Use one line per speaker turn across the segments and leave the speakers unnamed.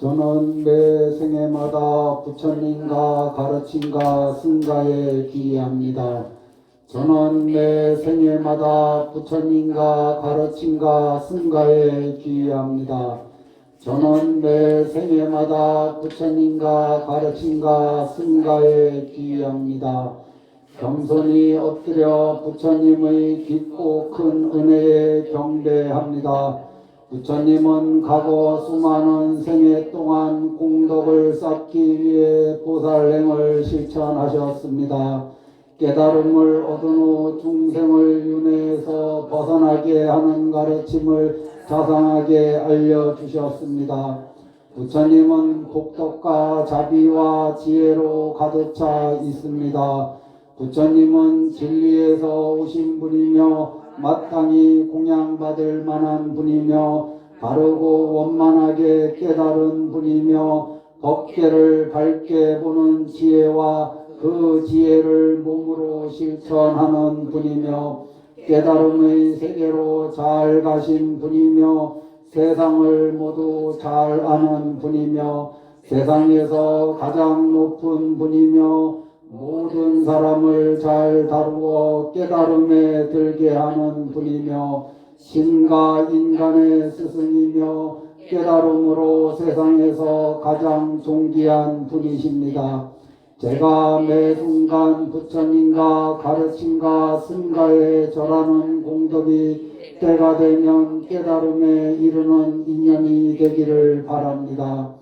저는 매 생애마다 부처님과 가르침과 승가에 기여합니다. 저는 매 생애마다 부처님과 가르침과 승가에 기여합니다. 저는 매 생애마다 부처님과 가르침과 승가에 기여합니다. 겸손히 엎드려 부처님의 깊고 큰 은혜에 경배합니다. 부처님은 과거 수많은 생애 동안 공덕을 쌓기 위해 보살행을 실천하셨습니다. 깨달음을 얻은 후 중생을 윤회에서 벗어나게 하는 가르침을 자상하게 알려주셨습니다. 부처님은 복덕과 자비와 지혜로 가득 차 있습니다. 부처님은 진리에서 오신 분이며 마땅히 공양받을 만한 분이며 바르고 원만하게 깨달은 분이며 법계를 밝게 보는 지혜와 그 지혜를 몸으로 실천하는 분이며 깨달음의 세계로 잘 가신 분이며 세상을 모두 잘 아는 분이며 세상에서 가장 높은 분이며 모든 사람을 잘 다루어 깨달음에 들게 하는 분이며 신과 인간의 스승이며 깨달음으로 세상에서 가장 존귀한 분이십니다. 제가 매 순간 부처님과 가르침과 승가에 절하는 공덕이 때가 되면 깨달음에 이르는 인연이 되기를 바랍니다.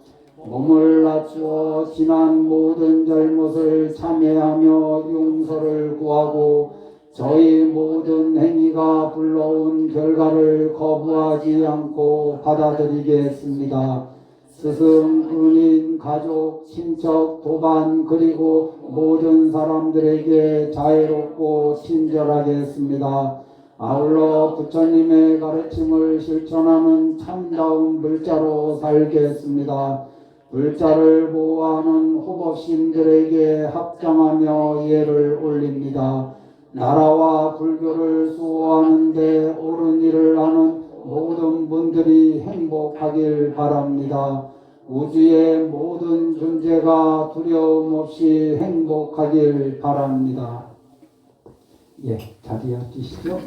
몸을 낮추어 지난 모든 잘못을 참회하며 용서를 구하고 저희 모든 행위가 불러온 결과를 거부하지 않고 받아들이겠습니다. 스승, 은인, 가족, 친척, 도반 그리고 모든 사람들에게 자애롭고 친절하겠습니다. 아울러 부처님의 가르침을 실천하는 참다운 불자로 살겠습니다. 불자를 보호하는 호법신들에게 합장하며 예를 올립니다. 나라와 불교를 수호하는 데 옳은 일을 하는 모든 분들이 행복하길 바랍니다. 우주의 모든 존재가 두려움 없이 행복하길 바랍니다. 예, 자리에 앉으시죠.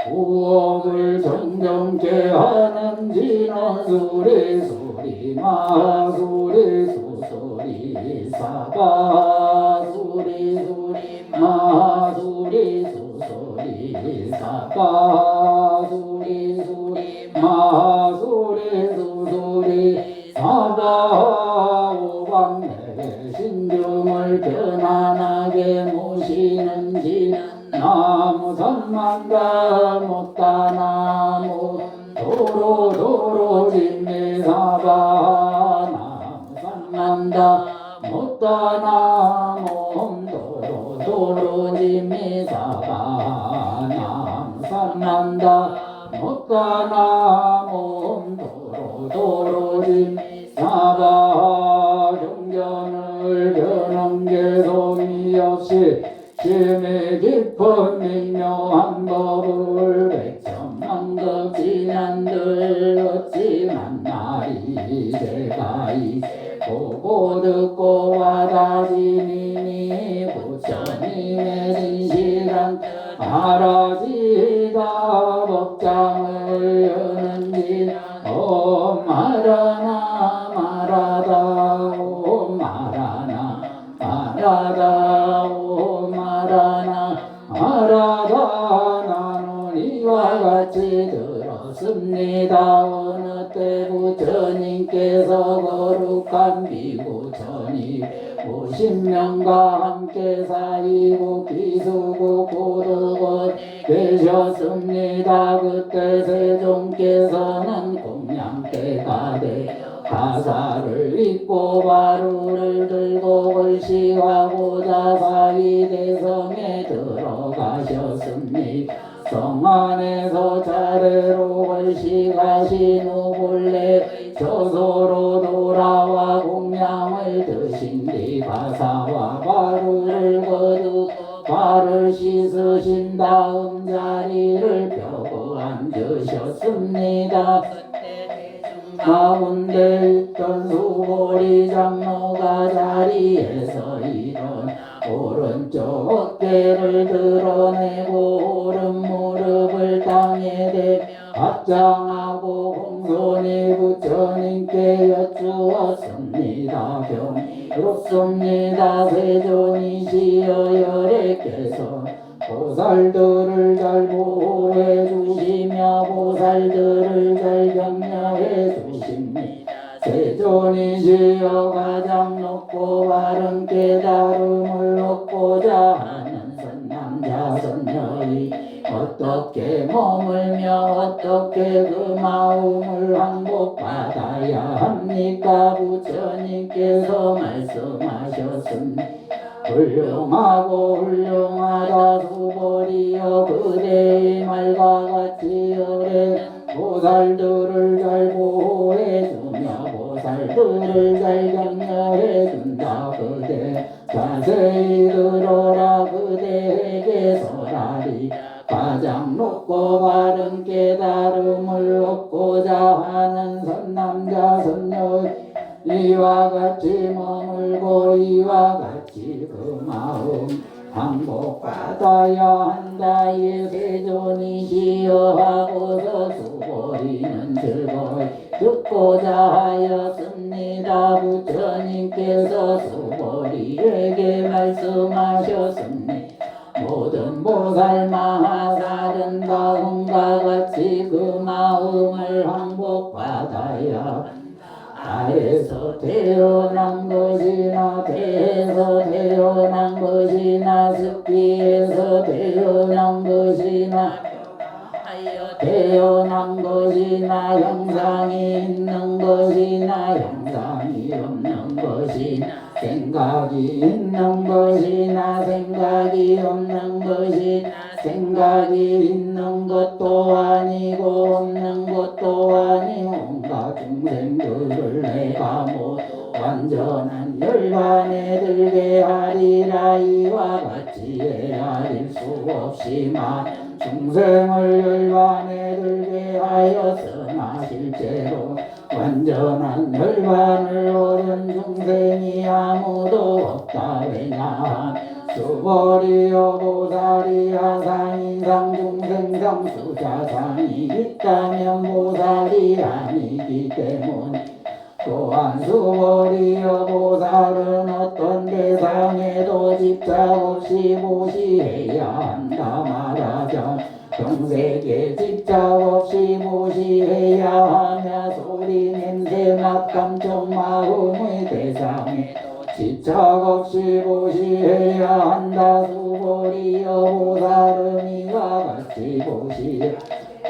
구업을 정정케 하는 진원소리 소리 마소리 소소리 사바 소리 소리 마소리 소소리 사바 소리 소리 마소리 소소리 사바 오방내 신중을 편안하게 모시는 진원 나무 삼만다 못다 나무 도로 진미사바 나무 삼만다 못다 나무 도로 진미사바 나무 삼만다 못다 나무 도로 진미사바 경전을 변한 게 소미 없이 심히 깊은 미묘한 법을 백천만급 지난들 어찌 만나리 제가 이제 보고 듣고 와다지니 부처님의 진실한 말하지다 법장을 여는지 옴 말하나 말하다 옴 말하나 말하다 옴 말하나 말하다 나는 이와 같이 들었습니다. 어느 때 부처님께서 거룩한 비구천이 50명과 함께 사이고 비수고 고르고 계셨습니다. 그때 세종께서는 공양대가 되어 가사를 읽고 바루를 들고 걸시하고자 사위대성에 들어가셨습니다. 성 안에서 차례로 걸식하신 후 본래 저소로 돌아와 공양을 드신 뒤 가사와 바루를 거두고 발을 씻으신 다음 자리를 펴고 앉으셨습니다. 가운데 있던 수보리 장로가 자리에서 일어나 오른쪽 어깨를 드러내고 오른 무릎을 땅에 대며 합장하고 공손히 부처님께 여쭈었습니다. 병이롭습니다. 세존이시여 열애께서 보살들을 잘 보호해 주시며 보살들을 잘 격려해 주십니다. 세존이시여 가장 높고 바른 깨달음을 얻고자 하는 선남자 선녀이 어떻게 머물며 어떻게 그 마음을 항복받아야 합니까? 부처님께서 말씀하셨습니다. 훌륭하고 훌륭하다 수보리여 그대의 말과 같이 오랜 보살들을 잘 보호해주며 보살들을 잘 격려해준다. 그대 자세히 들어라. 그대에게 설하리. 가장 높고 바른 깨달음을 얻고자 하는 선남자 선녀 이와 같이 머물고 이와 같이 그 마음 항복받아야 한다. 이 세존이시여 하고서 수보리는 즐거이 듣고자 하였습니다. 부처님께서 수보리에게 말씀하셨습니다. 모든 보살 마하살은 다음과 같이 그 마음을 항복받아야 아래서 태어난 것이나 배에서 태어난 것이나 습기에서 태어난 것이나 태어난 것이나 형상이 있는 것이나 형상이 없는 것이나 생각이 있는 것이나 생각이 없는 것이나 생각이 있는 것도 아니고 없는 것도 아닌 온갖 중생들을 내가 모두 완전한 열반에 들게 하리라. 이와 같이 헤아릴 수 없이 많은 중생을 열반에 들게 하였으나 실제로 완전한 열반을 얻은 중생이 아무도 없다. 왜냐하면 수보리여 보살이 하상인상 중생상 수자상이 있다면 보살이 아니기 때문에 또한 수보리여 보살은 어떤 대상에도 집착 없이 보시해야 한다. 말하자 정색에 집착 없이 보시해야 하며 소리 냄새 맛 감촉 마음의 대상에 집착 없이 보시해야 한다. 수보리여 보살은 이와 같이 보시해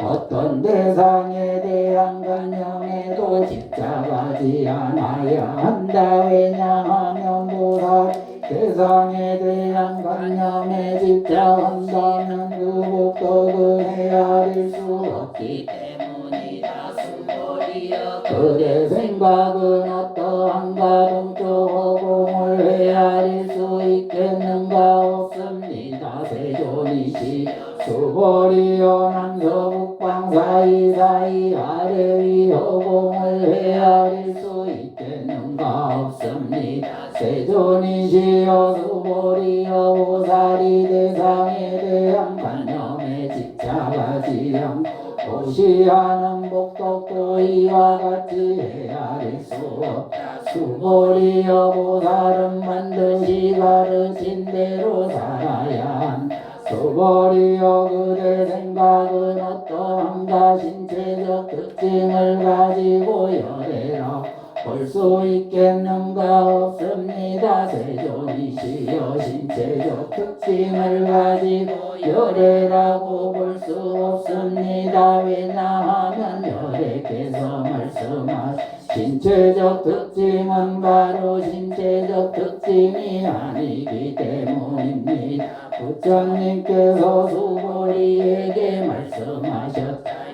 어떤 대상에 대한 관념에도 집착하지 않아야 한다. 왜냐하면 보살 대상에 대한 관념에 집착한다면 그 복덕을 헤아릴 수 없기 때문이다. 수보리여 그대 생각은 어떠한가? 동쪽 허공을 헤아릴 수 있겠는가? 없습니다. 세존이시 수보리여 남서북방 사이사이 아래 위 허공을 헤아릴 수 있겠는가? 없습니다. 세존이시여 수보리여 보살이 대상에 대한 관념에 집착하지 않고 보시하는 복덕도 이와 같이 헤아릴 수 없다. 수보리여 보살은 반드시 가르친 대로 살아야 한다. 수보리여 그대 생각은 어떠한가? 신체적 특징을 가지고 열애라 볼 수 있겠는가? 없습니다. 세존이시여 신체적 특징을 가지고 열애라고 볼 수 없습니다. 왜냐하면 열애께서 말씀하신 신체적 특징은 바로 신체적 특징이 아니기 때문입니다. 부처님께서 수보리에게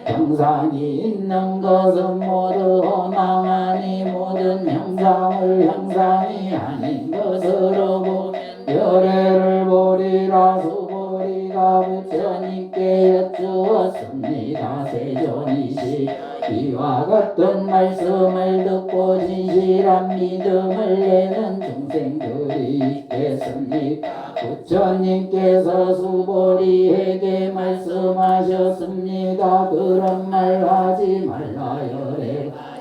형상이 있는 것은 모두 허망하니 모든 형상을 형상이 아닌 것으로 보면 열애를 보리라. 수보리가 부처님께 여쭈었습니다. 세존이시 이와 같은 말씀을 듣고 진실한 믿음을 내는 중생들이 있겠습니까? 부처님께서 수보리에게 말씀하셨습니다. 그런 말 하지 말라.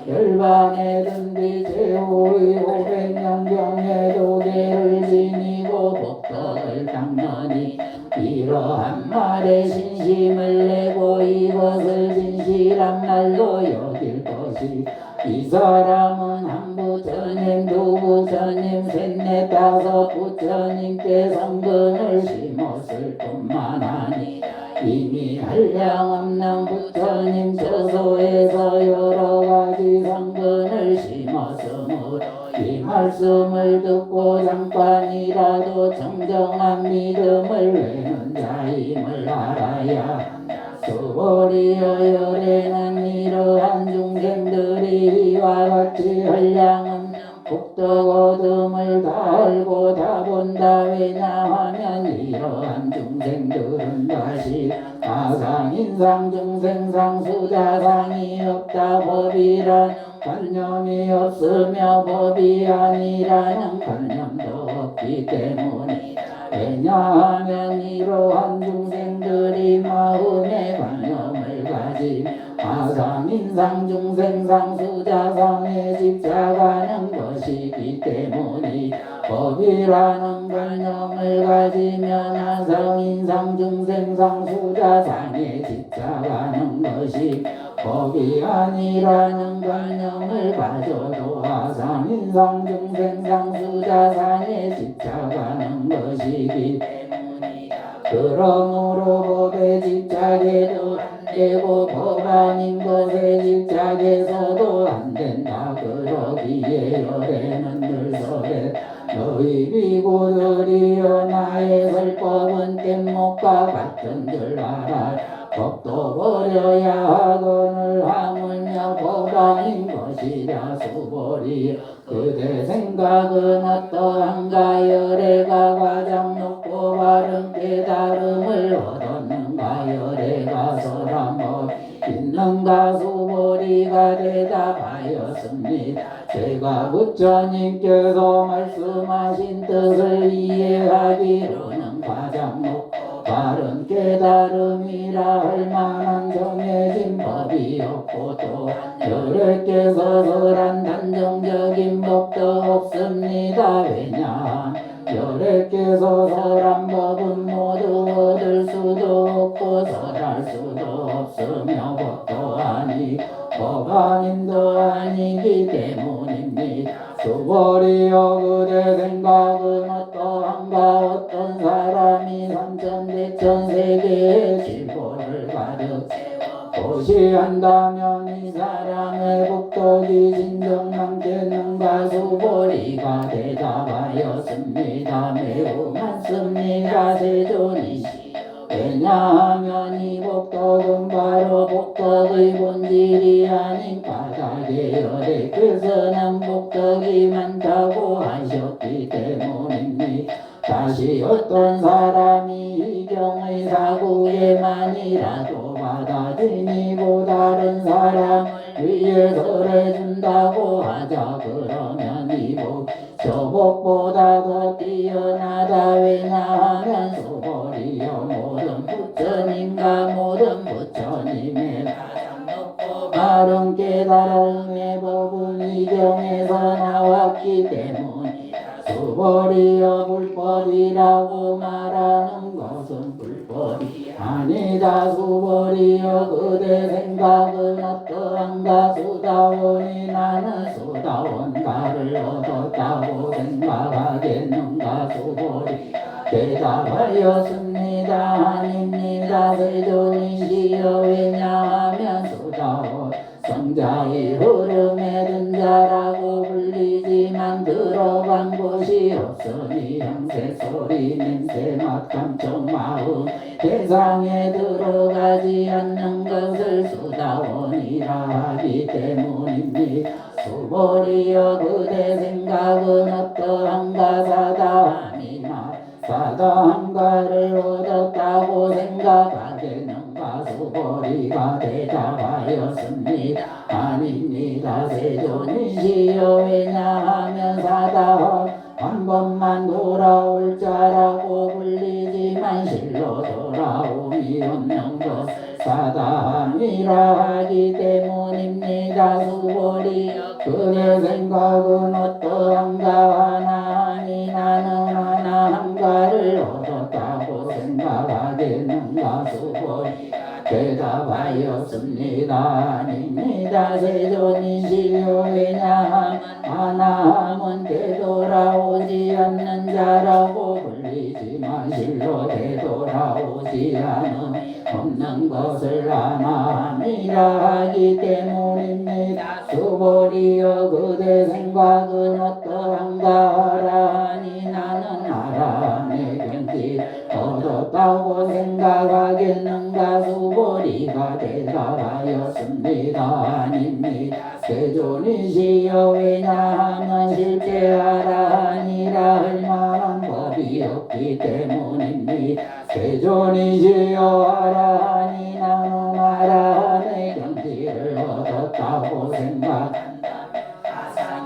열반에 든지 제후의 500년경에 도계를 지니고 복덕을 닦느니 이러한 말에 신심을 내고 이것을 진실한 말로 여길 것이 이 사람은 한 부처님 두 부처님 셋넷 다섯 부처님께 성근을 심었을 뿐만 아니라 이미 한량없는 부처님 처소에서 여러가지 성근을 심었으므로 이 말씀을 듣고 잠깐이라도 정정한 믿음을 내는 자임을 알아야 한다. 수보리여 열애는 이러한 중생들이 이와 같이 한량없는 복덕 얻음을 다 알고 다 본다. 왜냐하면 이러한 중생들은 다시 가상 인상 중생상 수자상이 없다. 법이라는 관념이 없으며 법이 아니라는 관념도 없기 때문이다. 왜냐하면 이러한 중생들이 마음의 관념을 가지며 가상 인상 중생상 수자상에 집착하는 것이기 때문이다. 법이라는 관념을 가지면 하상 인상 중생상 수자상에 집착하는 것이 법이 아니라는 관념을 가져도 하상 인상 중생상 수자상에 집착하는 것이기 때문이다. 그러므로 법에 집착해도 안 되고 법 아닌 것에 집착해서도 안 된다. 그러기에 열애는 늘설에 너희 비구들이여 나의 설법은 뗏목과 같은 줄 알아. 법도 버려야 하거늘 하물며 법 아닌 것이라. 수보리 그대 생각은 어떠한가? 열애가 가장 높고 바른 깨달음을 얻었는가? 열애가 설한 법 있는가? 수보리가 대답하였습니다. 제가 부처님께서 말씀하신 뜻을 이해하기로는 가장 높고 바른 깨달음이라 할 만한 정해진 법이 없고 또한 열애께서 설한 단정적인 법도 없습니다. 왜냐하면 열애께서 설한 법은 모두 얻을 수도 없고 설할 수도 없으며 법도 아니고 법 아님도 아니기 때문입니다. 수보리여 그대 생각은 어떠한가? 어떤 사람이 삼천대천세계의 질보를 가득 채워 보시한다면 이 사람의 복덕이 진정 많겠는가? 수보리가 대답하였습니다. 매우 많습니다. 세존이시여. 왜냐하면 이 복덕은 바로 복덕의 본질이 아닌 바닥의 열애께서는 복덕이 많다고 하셨기 때문입니다. 다시 어떤 사람이 이 경의 사구에만이라도 받아들이고 다른 사람 위에 설해준다고 하자. 그러면 이 복 저 복보다 더 뛰어나다. 왜냐하면 수보리여 모든 부처님과 모든 부처님의 가장 높고 바른 깨달음의 법은 이 경에서 나왔기 때문이다. 수보리여 불법이라고 말하는 것은 불법이 아니다. 수보리여 그대 생각은 어떠한가? 수다원이 나는 수다원가를 얻었다고 생각하겠는가? 수보리 대답하였습니다. 아닙니다. 세존이시여. 왜냐하면 수다원 성자의 흐름에 든 자라고 불리지만 들어간 곳이 없으니 영세 소리 냄새 맛 감촉 마음 대상에 들어가지 않는 것을 수다원이라 하기 때문입니다. 수보리여 그대 생각은 어떠한가 사다함이나 사다함가를 얻었다고 생각하겠는가 수보리가 대답하였습니다. 아닙니다. 세존이시여 왜냐하면 사다함 한 번만 돌아올 자라고 불리지만 실로 돌아옴이 없는 것 사다함이라 하기 때문입니다. 수보리여 그대 생각은 어떠한가 하나니 나는 하나한가를 얻었다고 생각하겠는가 수보리가 대답하였습니다. 아닙니다. 세존이시여 왜냐하면 하나함은 되돌아오지 않는 자라고 불리지만 실로 되돌아오지 않음 없는 것을 하나함이라 하기 때문입니다. 수보리여 그대 생각은 어떠한가 하라니 나는 하라함의 경지 얻었다고 생각하겠는가 수보리가 대답하였습니다. 아닙니다. 세존이시여 왜냐하면 실제 하라니라 할 만한 법이 없기 때문입니다. 세존이시여 하라니 나는 하라한의 경지를 얻었다고 생각한다.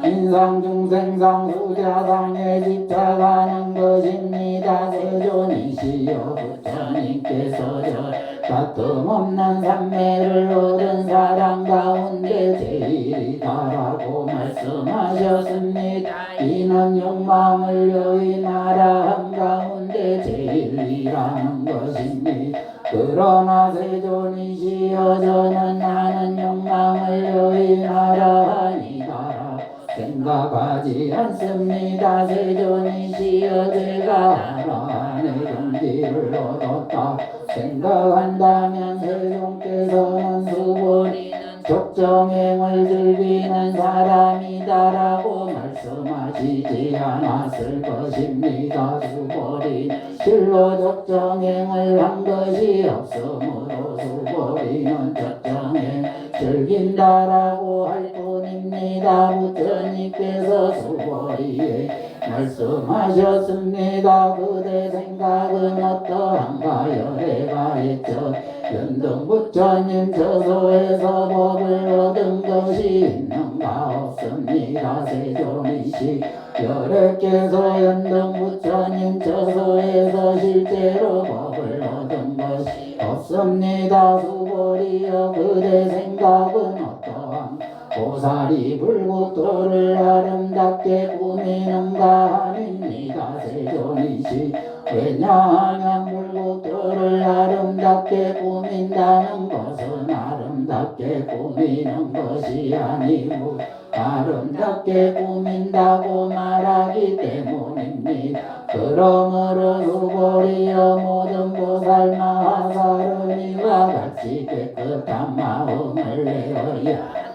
인상중생상 수자상에 집착하는 것입니다. 세존이시여 부처님께서 다툼없는 삼매를 얻은 사람 가운데 제일이다라고 말씀하셨습니다. 이는 욕망을 여인하라 함 가운데 제일이라는 것입니다. 그러나 세존이시여 저는 나는 욕망을 여인하라 하니다라 생각하지 않습니다. 세존이시여 제가 하나님의 경지를 얻었다 생각한다면 세존께서는 수보리는 적정행을 즐기는 사람이다라고 말씀하시지 않았을 것입니다. 수보리는 실로 적정행을 한 것이 없으므로 수보리는 적정행 즐긴다라고 할 뿐입니다. 부처님께서 수보리에 말씀하셨습니다. 그대 생각은 어떠한가 열애가 했죠. 연등 부처님 저소에서 법을 얻은 것이 있는가 없습니다. 세존이시 열애께서 연등 부처님 저소에서 실제로 법을 얻은 것이 없습니다. 수보리여 그대 생각은 어떠한 고사리 불국토를 아름답게 꾸미는가 아닙니다. 세존이시 왜냐하면 불국토를 아름답게 꾸민다는 것은 아름답게 꾸미는 것이 아니고 아름답게 꾸민다고 말하기 때문입니다. 그러므로 수보리여 모든 보살 마하사를 이와 같이 깨끗한 마음을 내어야 한다.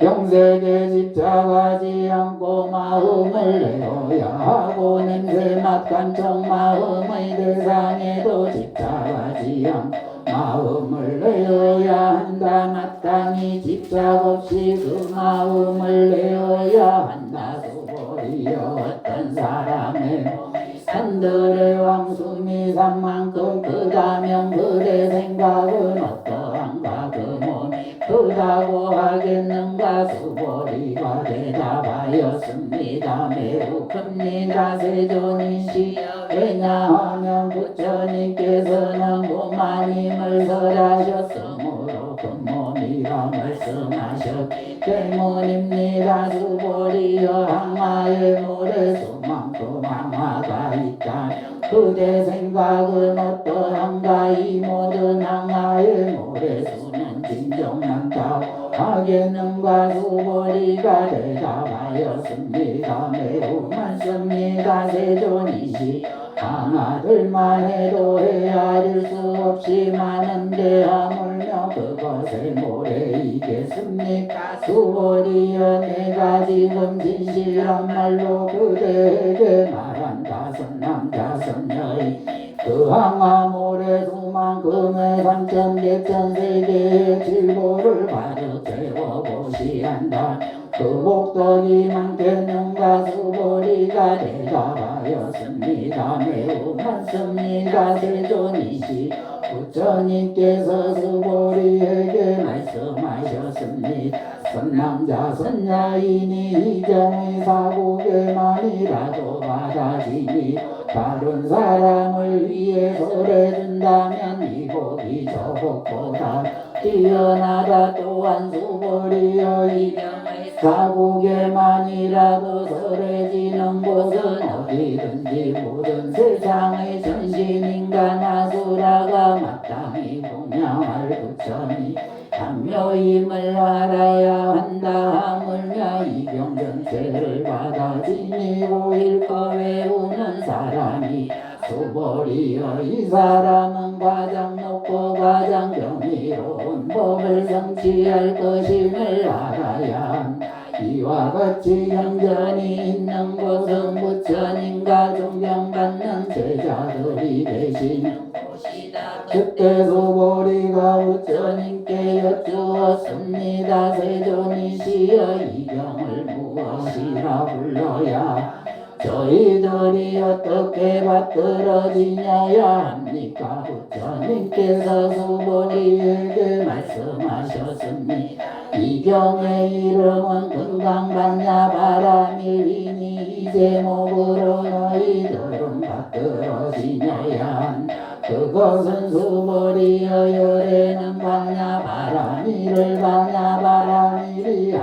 영세에 집착하지 않고 마음을 내어야 하고 냄새맛 감촉 마음의 대상에도 집착하지 않고 마음을 내어야 한다. 마땅히 집착 없이 그 마음을 내어야 한다. 수보리여 어떤 사람의 몸이 산들의 왕숨이 산만큼 크다면 그대 생각은 어떠한가 그 몸이 크다고 하겠는가 수보리가 대답하였습니다. 매우 큽니다. 세존이시여 왜냐하면 부처님께서는 고마님을 설하셨으므로 그 몸이라 말씀하셨기 때문입니다. 수보리여 항아의 모래수만큼 항아가 있다면 그대 생각은 어떠한가. 이 모든 항아의 모래수는 진정한다고 하겠는가. 수보리가 대답하였습니다. 매우 많습니다. 세존이시 하나둘만 해도 헤아릴 수 없이 많은데 하물며 그것의 모래이겠습니까. 수보리여 내가 지금 진실한 말로 그대에게 말한다. 선남자 선녀인 그 항아 모래 수만큼의 삼천백천 세계의 질보를 가득 채워 보시한다. 그 복덕이 많겠는가 수보리가 대답하였습니다. 매우 많습니다. 세존이시 부처님께서 수보리에게 말씀하셨습니다. 선남자 선녀이니 이경의 사국에만이라도 받아지니 다른 사람을 위해 설해준다면 이 복이 저 복보다 뛰어나다. 또한 수보리여 이경의 사국에만이라도 설해지는 곳은 어디든지 모든 세상의 전신인간 아수라가 마땅히 공양할 부처니 참묘임을 알아야 한다 하물며 이경 전체를 받아지니고 읽고 외우는 사람이 수보리여 이 사람은 가장 높고 가장 경이로운 법을 성취할 것임을 알아야 한다. 이와 같이 경전이 있는 곳은 부처님과 존경받는 제자들이 계시는 곳이다. 그때 수보리가 부처님께 여쭈었습니다. 세존이시여 이경을 무엇이라 불러야 저희들이 어떻게 받들어지냐야 합니까? 부처님께서 수보리에게 말씀하셨습니다. 이 경의 이름은 금강반야 바라밀이니 이 제목으로 너희들은 받들어지냐야 한다. 그것은 수보리여 열에는 반야 바라밀을 반야 바라밀이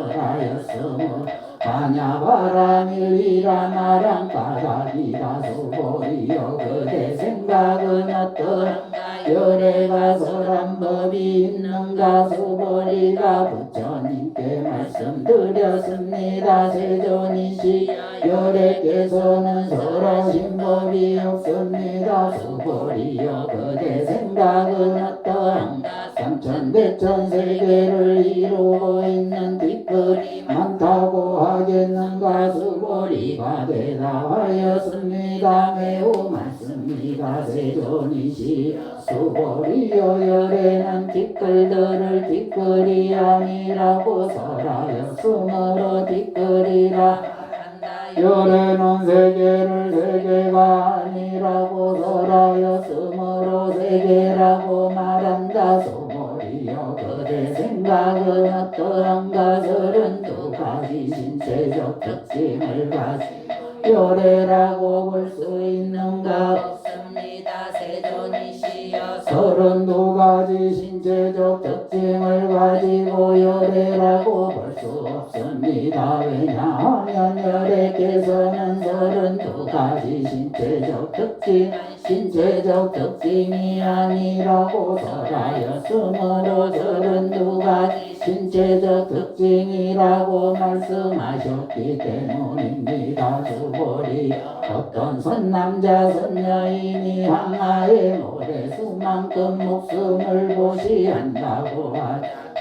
아니라서라였으므로 반야 바라밀이라 말한 까닭이라. 수보리여 그대 생각은 어떠한가? 열애가 설한 법이 있는가? 수보리가 부처님께 말씀드렸습니다. 세존이시 열애께서는 설하신 법이 없습니다. 수보리여 그대 생각은 어떠한가? 삼천백천 세계를 이루고 있는 뒷글이 많다고 하겠는가? 수보리가 대답하였습니다. 매우 많습니다. 세존이시 수보리여 열에는 뒷글들을 뒷글이 아니라고 설하였으므로 뒷글이라 열에는 세계를 세계가 아니라고 설하였으므로 세계라고 말한다. 수보리여 그대 생각은 어떠한가? 32가지 신체적 특징을 가진 열애라고 볼 수 있는가? 없습니다. 세존이시여 32가지 신체적 특징을 가지고 열애라고 볼 수 없습니다. 왜냐하면 열애께서는 32가지 신체적 특징이 아니라고 설하였으므로 32가지 신체적 특징이라고 말씀하셨기 때문입니다. 수보리 어떤 선남자 선녀인이 항아의 모래수만큼 목숨을 보시한다고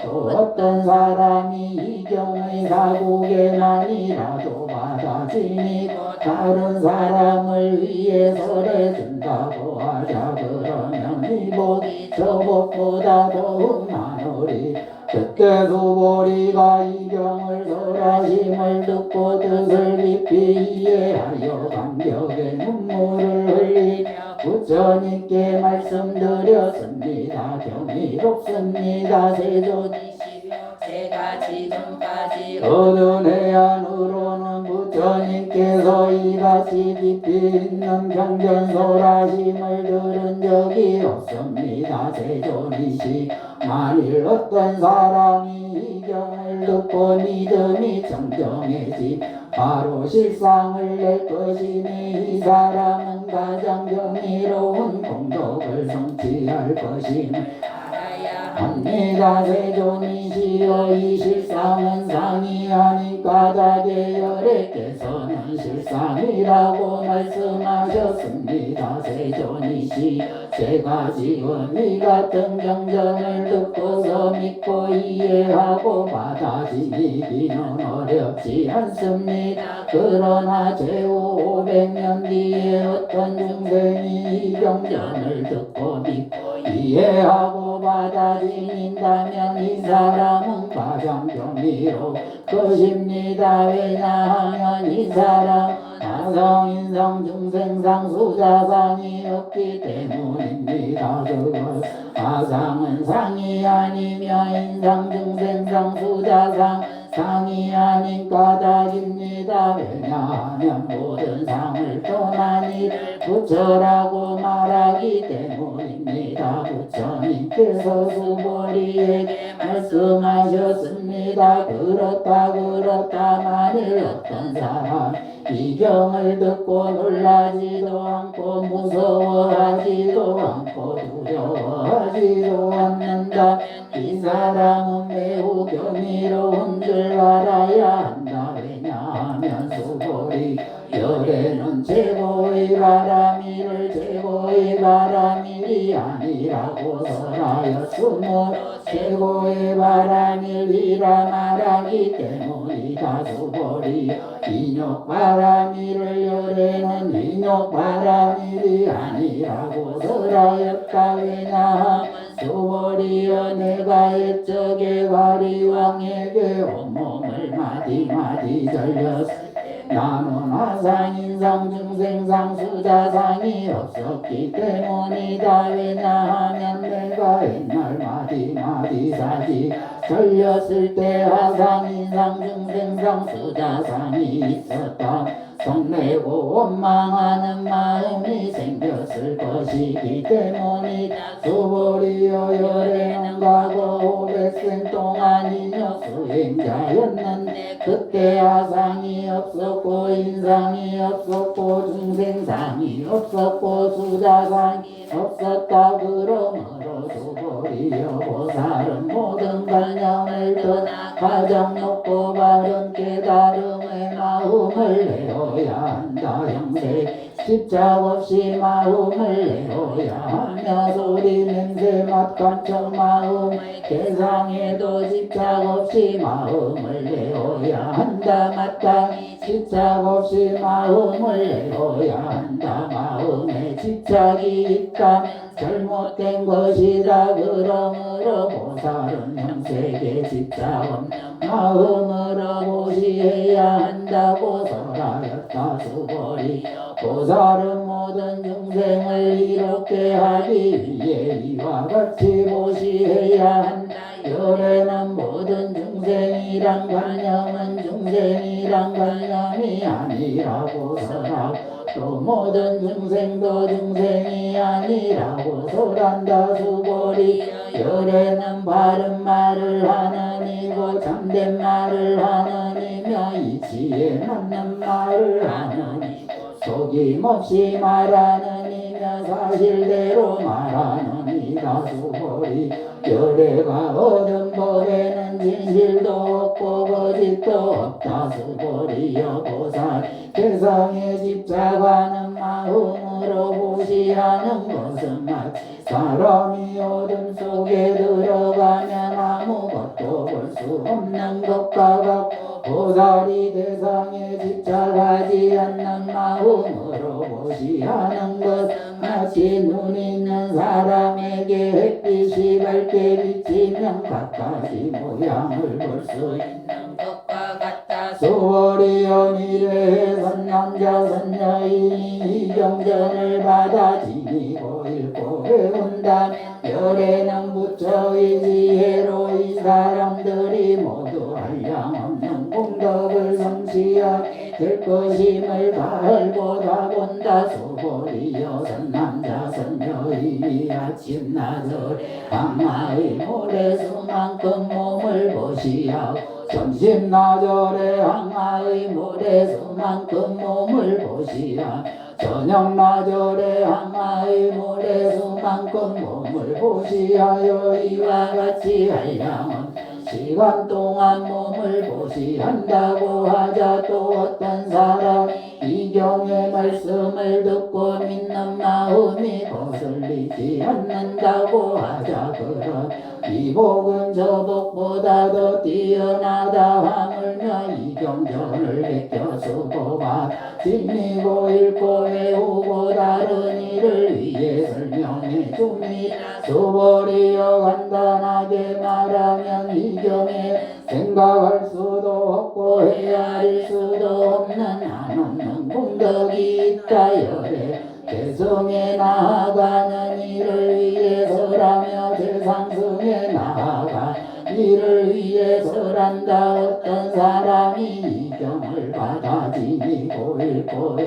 또 어떤 사람이 이경의 사국에만이라도 받아지니 다른 사람을 위해 설해준다고 하자. 그러면 이 복이 저 복보다 더욱 많으리. 그때 수보리가 이경을 설하심을 듣고 뜻을 깊이 이해하여 감격의 눈물을 흘리며 부처님께 말씀드렸습니다. 경이롭습니다. 세존이시여 제가 지금까지 얻은 해안으로는 부처님께서 이같이 깊이 있는 경전설하심을 들은 적이 없습니다. 세존이시 만일 어떤 사람이 이 경을 듣고 믿음이 청정해지 바로 실상을 낼 것이니 이 사람은 가장 경이로운 공덕을 성취할 것임을 알아야 합니다. 세존이시여 이 실상은 상이 아닌 까닭에 열애께서는 실상이라고 말씀하셨습니다. 세존이시여 제가 지금 이 같은 경전을 듣고서 믿고 이해하고 받아들이기는 어렵지 않습니다. 그러나 제후 500년 뒤에 어떤 중생이 이 경전을 듣고 믿고 이해하고 받아들인다면 이 사람은 가장 경이로울 것입니다. 왜냐하면 이 사람 아상, 인상, 중생상, 수자상이 없기 때문입니다. 그것 아상은 상이 아니며 인상, 중생상, 수자상 상이 아닌 까닭입니다. 왜냐하면 모든 상을 떠난 이를 부처라고 말하기 때문입니다. 부처님께서 수보리에게 말씀하셨습니다. 그렇다 만일 어떤 사람 이 경을 듣고 놀라지도 않고 무서워하지도 않고 두려워하지도 않는다. 이 사람은 매우 경이로운 줄 알아야 한다. 왜냐하면 수보리 열애는 최고의 바람이를 최고의 바람일이 아니라고 설하였으므로 최고의 바람일이라 말하기 때문이다. 수보리 인욕 바람일을 열애는 인욕 바람일이 아니라고 설하였다. 왜냐하면 수보리여 내가 옛적에 가리왕에게 온몸을 마디마디 절렸으니 나는 아상, 인상, 중생상, 수자상이 없었기 때문이다. 왜냐하면 내가 옛날 마디마디 사지 절렸을 때 아상, 인상, 중생상, 수자상이 있었다. 성내고 원망하는 마음이 생겼을 것이기 때문이다. 수보리여 열애는 과거 500생 동안 인욕 수행자였는데 그때 아상이 없었고 인상이 없었고 중생상이 없었고 수자상이 없었다. 그러므로 수보리여 보살은 모든 관념을 떠나 가장 높고 바른 깨달음의 마음을 내어야 한다. 형세 집착 없이 마음을 내어야 하며 소리 냄새 맛 감촉 마음의 대상에도 집착 없이 마음을 내어야 한다. 마땅히 집착 없이 마음을 내어야 한다. 마음에 집착이 있다면 잘못된 것이다. 그러므로 보살은 형세에 집착 없는 마음으로 보시해야 한다고 설하였다. 수보리여 보살은 모든 중생을 이롭게 하기 위해 이와 같이 보시해야 한다. 열애는 모든 중생이란 관념은 중생이란 관념이 아니라고 설하고 또 모든 중생도 중생이 아니라고 설한다. 수보리여 열애는 바른 말을 하는 이고 참된 말을 하는 이며 이치에 맞는 말을 하는 이고 속임없이 말하는 이며 사실대로 말하는 이다. 수보리 열애가 얻은 법에는 진실도 없고 거짓도 없다. 수보리여 보살 세상에 집착하는 마음으로 보시하는 것은 마치 사람이 어둠 속에 들어가면 아무것도 볼 수 없는 것과 같고 보살이 대상에 집착하지 않는 마음으로 보시하는 것 마치 눈 있는 사람에게 햇빛이 밝게 비치면 가까이 모양을 볼 수 있는 것과 같다. 수보리여 미래의 선남자 선녀인이 이 경전을 받아 지니고 읽고 배운다면 열애는 부처의 지혜로 이 사람들이 모두 한량없는 공덕을 성취하게 될 것임을 다 알고 다 본다. 수보리여 선남자 선녀인이 아침 나절에 항마의 모래수만큼 몸을 보시하고 점심 나절에 항마의 모래수만큼 몸을 보시하며 저녁나절에 항아의 모래수만큼 몸을 보시하여 이와 같이 한량은 시간 동안 몸을 보시한다고 하자 또 어떤 사람 이경의 말씀을 듣고 믿는 마음이 거슬리지 않는다고 하자 그런 이 복은 저 복보다 더 뛰어나다 하물며 이경전을 베껴 수고가 지니고 읽고 외우고 다른 일을 위해 설명해 줍니다. 수보리여 간단하게 말하면 이경에 생각할 수도 없고 헤아릴 수도 없는 한없는 공덕이 있다 열에 대성에 나아가는 일을 위해서라며 대상승에 나아가 일을 위해서란다. 어떤 사람이 이경을 받아 지니고 읽고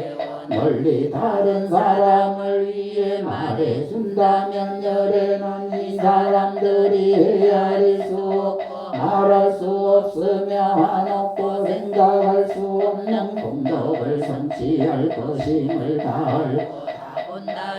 멀리 다른 사람을 위해 말해준다면 열에는 이 사람들이 헤아릴 수 없고 말할 수 없으며 한없고 생각할 수 없는 공덕을 성취할 것임을 다 알고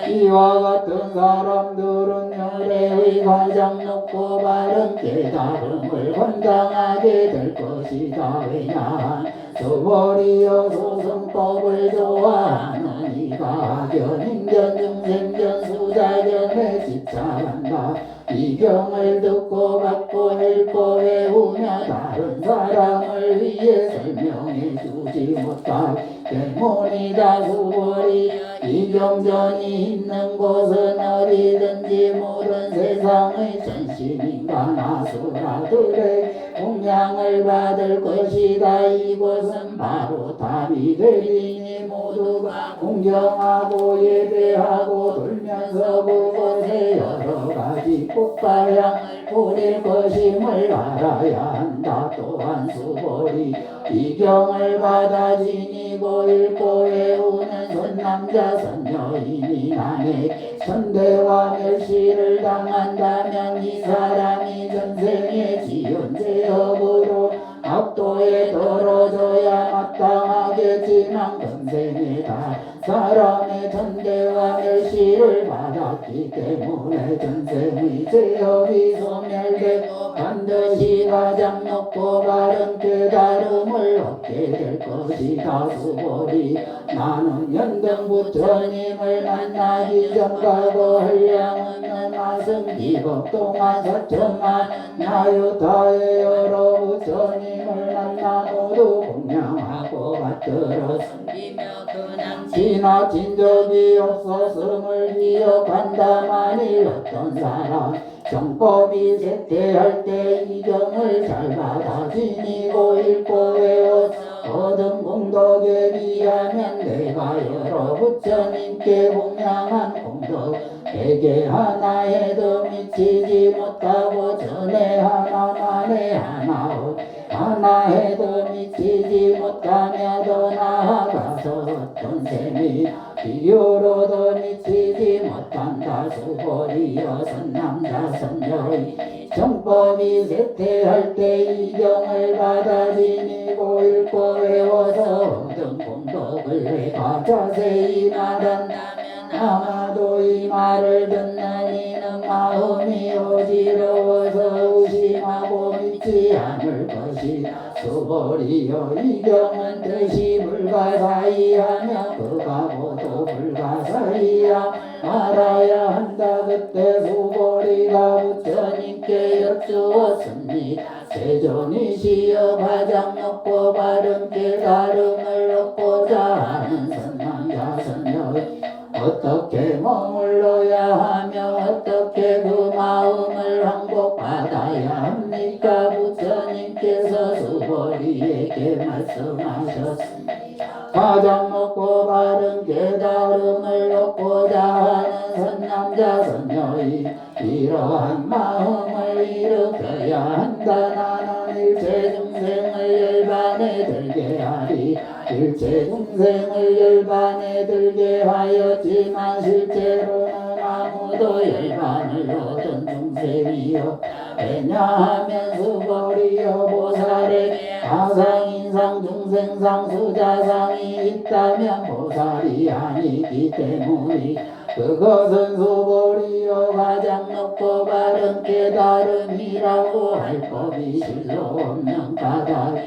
이와 같은 사람들은 열애의 가장 높고 바른 깨달음을 감당하게 될 것이다. 왜냐 수보리여 소승법을 좋아하는 이가 악연인견 중생견 수자견에 집착한다. 이경을 듣고 받고 읽고 외우며 다른 사람을 위해 설명해 주지 못하기 때문이다. 수보리 이경전이 있는 곳은 어디든지 모든 세상의 전신인간 아수라들의 공양을 받을 것이다. 이곳은 바로 답이 되리니 모두가 공경하고 예배하고 돌면서 그곳에 여러가지 꽃가향을 뿌릴 것임을 알아야 한다. 또한 수보리 이경을 받아 지니고 읽고 외우는 선남자 선녀인이 남에게 선대와 멸시를 당한다면 이 사람이 전생에 지은 죄업으로 악도에 떨어져야 마땅하겠지만 근생에 다 사람의 전대와 멸시를 받았기 때문에 전생의 죄업이 소멸되고 반드시 가장 높고 바른 깨달음을 얻게 될 것이다. 수보리 나는 연등 부처님을 만나기 전과거 한량없는 마승 기법 동안 사천만 나유타의 여러 부처님을 만나 모두 공양하고 받들어 섬기며 그냥 지나친 적이 없었음을 기억한다. 만일 어떤 사람 정법이 쇠퇴할 때 이경을 잘 받아 지니고 읽고 외워서 얻은 공덕에 비하면 내가 여러 부처님께 공양한 공덕 에게 하나에도 미치지 못하고 전에 하나 만에 하나 하나에도 미치지 못하며 더 나아가서 어떤 셈이 비유로도 미치지 못한다. 수보리여 선남자 선녀의 정법이 쇠퇴할 때 이경을 받아 지니고 읽고 외워서 얻은 공덕을 내가 자세히 말한다면 아마도 이 말을 듣는 이는 마음이 어지러워서 의심하고 믿지 않을 것이다. 수보리여 이경은 뜻이 불가사의하며 그가 모두 불가사의야 알아야 한다. 그때 수보리가 부처님께 여쭈었습니다. 세존이시여 가장 높고 바른 깨달음을 얻고자 하는 선남자 선녀 어떻게 머물러야 하며 어떻게 그 마음을 항복받아야 합니까? 부처님께서 수보리에게 말씀하셨습니다. 가장 높고 바른 깨달음을 얻고자 하는 선남자 선녀의 이러한 마음을 일으켜야 한다. 나는 일체 중생을 열반에 들게 하리. 일체 중생을 열반에 들게 하였지만 실제로는 아무도 열반을 얻은 중생이요 왜냐하면 수보리여 보살에게 사상인상 중생상 수자상이 있다면 보살이 아니기 때문이 그것은 수보리요 가장 높고 바른 깨달음이라고 할 법이 실로 없는 까닭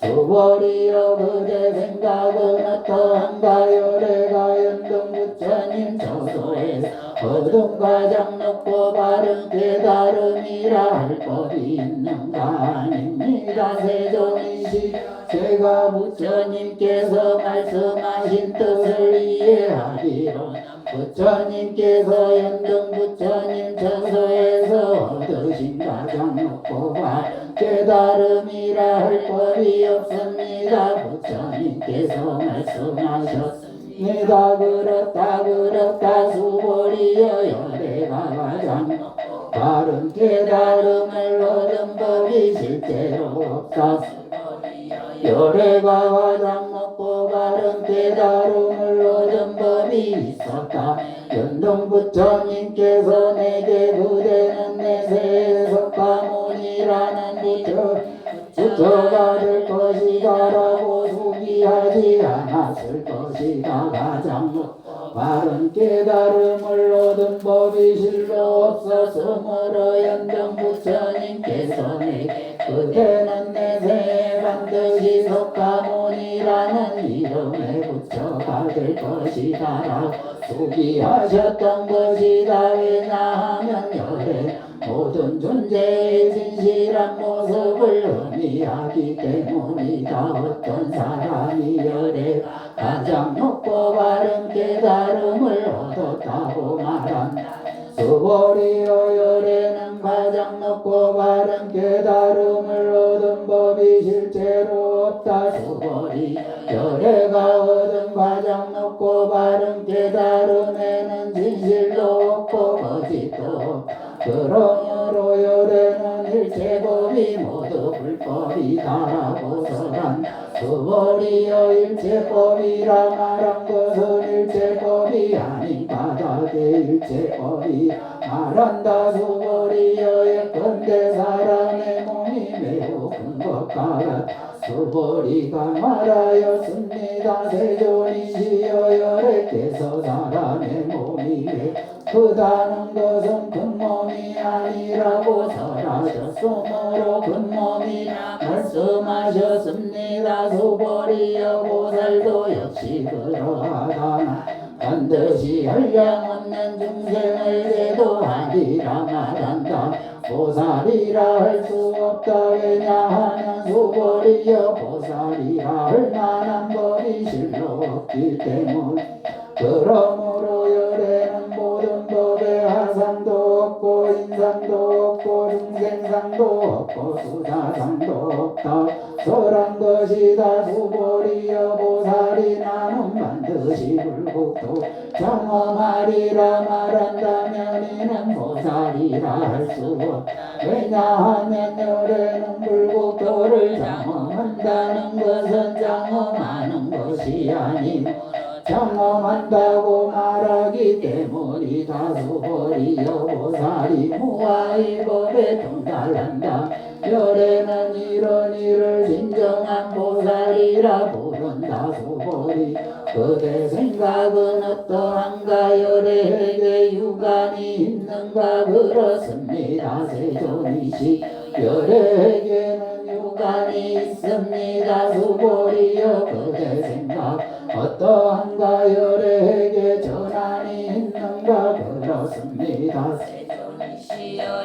수보리여 그대 생각은 어떠한가요 내가 연등 부처님 저소에 얻은 가장 높고 바른 깨달음이라 할 법이 있는가 아닙니다 세존이시 제가 부처님께서 말씀하신 뜻을 이해하기로 부처님께서 연등 부처님 저소에서 얻으신 가장 높고 바른 깨달음이라 할 법이 없습니다. 부처님께서 말씀하셨습니다. 그렇다 수보리여 열애가 가장 바른 깨달음을 얻은 법이 실제로 없다. 열애가 가장 높고 바른 깨달음을 얻은 법이 있었다. 연등 부처님께서 내게 그대는 내세에 석가모니라는 부처가 될 것이다라고 수기하지 않았을 것이다. 가장 높고 바른 깨달음을 얻은 법이 실로 없었으므로 연등 부처님께서 내게 그대는 내세에 반드시 석가모니라는 이름의 부처가 될 것이다라고 수기하셨던 것이다. 왜냐하면 열애 모든 존재의 진실한 모습을 의미하기 때문이다. 어떤 사람이 열애 가장 높고 바른 깨달음을 얻었다고 말한다. 수보리여 열애는 가장 높고 바른 깨달음을 얻은 법이 실제로 없다. 수보리 열애가 얻은 가장 높고 바른 깨달음에는 진실도 없고 거짓도 없다. 그러므로 열애는 일체법이 모두 불법이다라고 설한다. 수보리여 일체법이라 말한 것은 일체법이 아닌 바닥의 일체법이 말한다. 수보리여 예컨대 사람의 몸이 매우 큰 것과 같다. 수보리가 말하였습니다. 세존이시여 열애께서 사람의 몸이 크다는 것은 큰 몸이 아니라고 설하셨으므로 큰 몸이라 말씀하셨습니다. 수보리여 보살도 역시 그러하다나 반드시 한량없는 중생을 대도하리라 말한다. 보살이라 할 수 없다. 왜냐하면 수보리여 보살이라 할 만한 법이 실로 없기 때문. 그러므로 열애는 모든 법에 하상도 없고 인상도 없고 중생상도 없고 수자상도 없다. 설한 것이다. 수보리여 보살이 나는 반드시 불국도 경험하리라 말한다면 이는 보살이라 할 수 없다. 왜냐하면 열애는 불국도를 경험한다는 것은 경험하는 것이 아닌 경험한다고 말하기 때문이다. 수보리여 보살이 무아의 법에 동달한다. 열애는 이런 일을 진정한 보살이라 부른다. 수보리 그대 생각은 어떠한가. 열애에게 유관이 있는가. 그렇습니다. 세존이시 열애에게는 유관이 있습니다. 수보리여 그대 생각 어떠한가. 열애에게 전환이 있는가. 그렇습니다.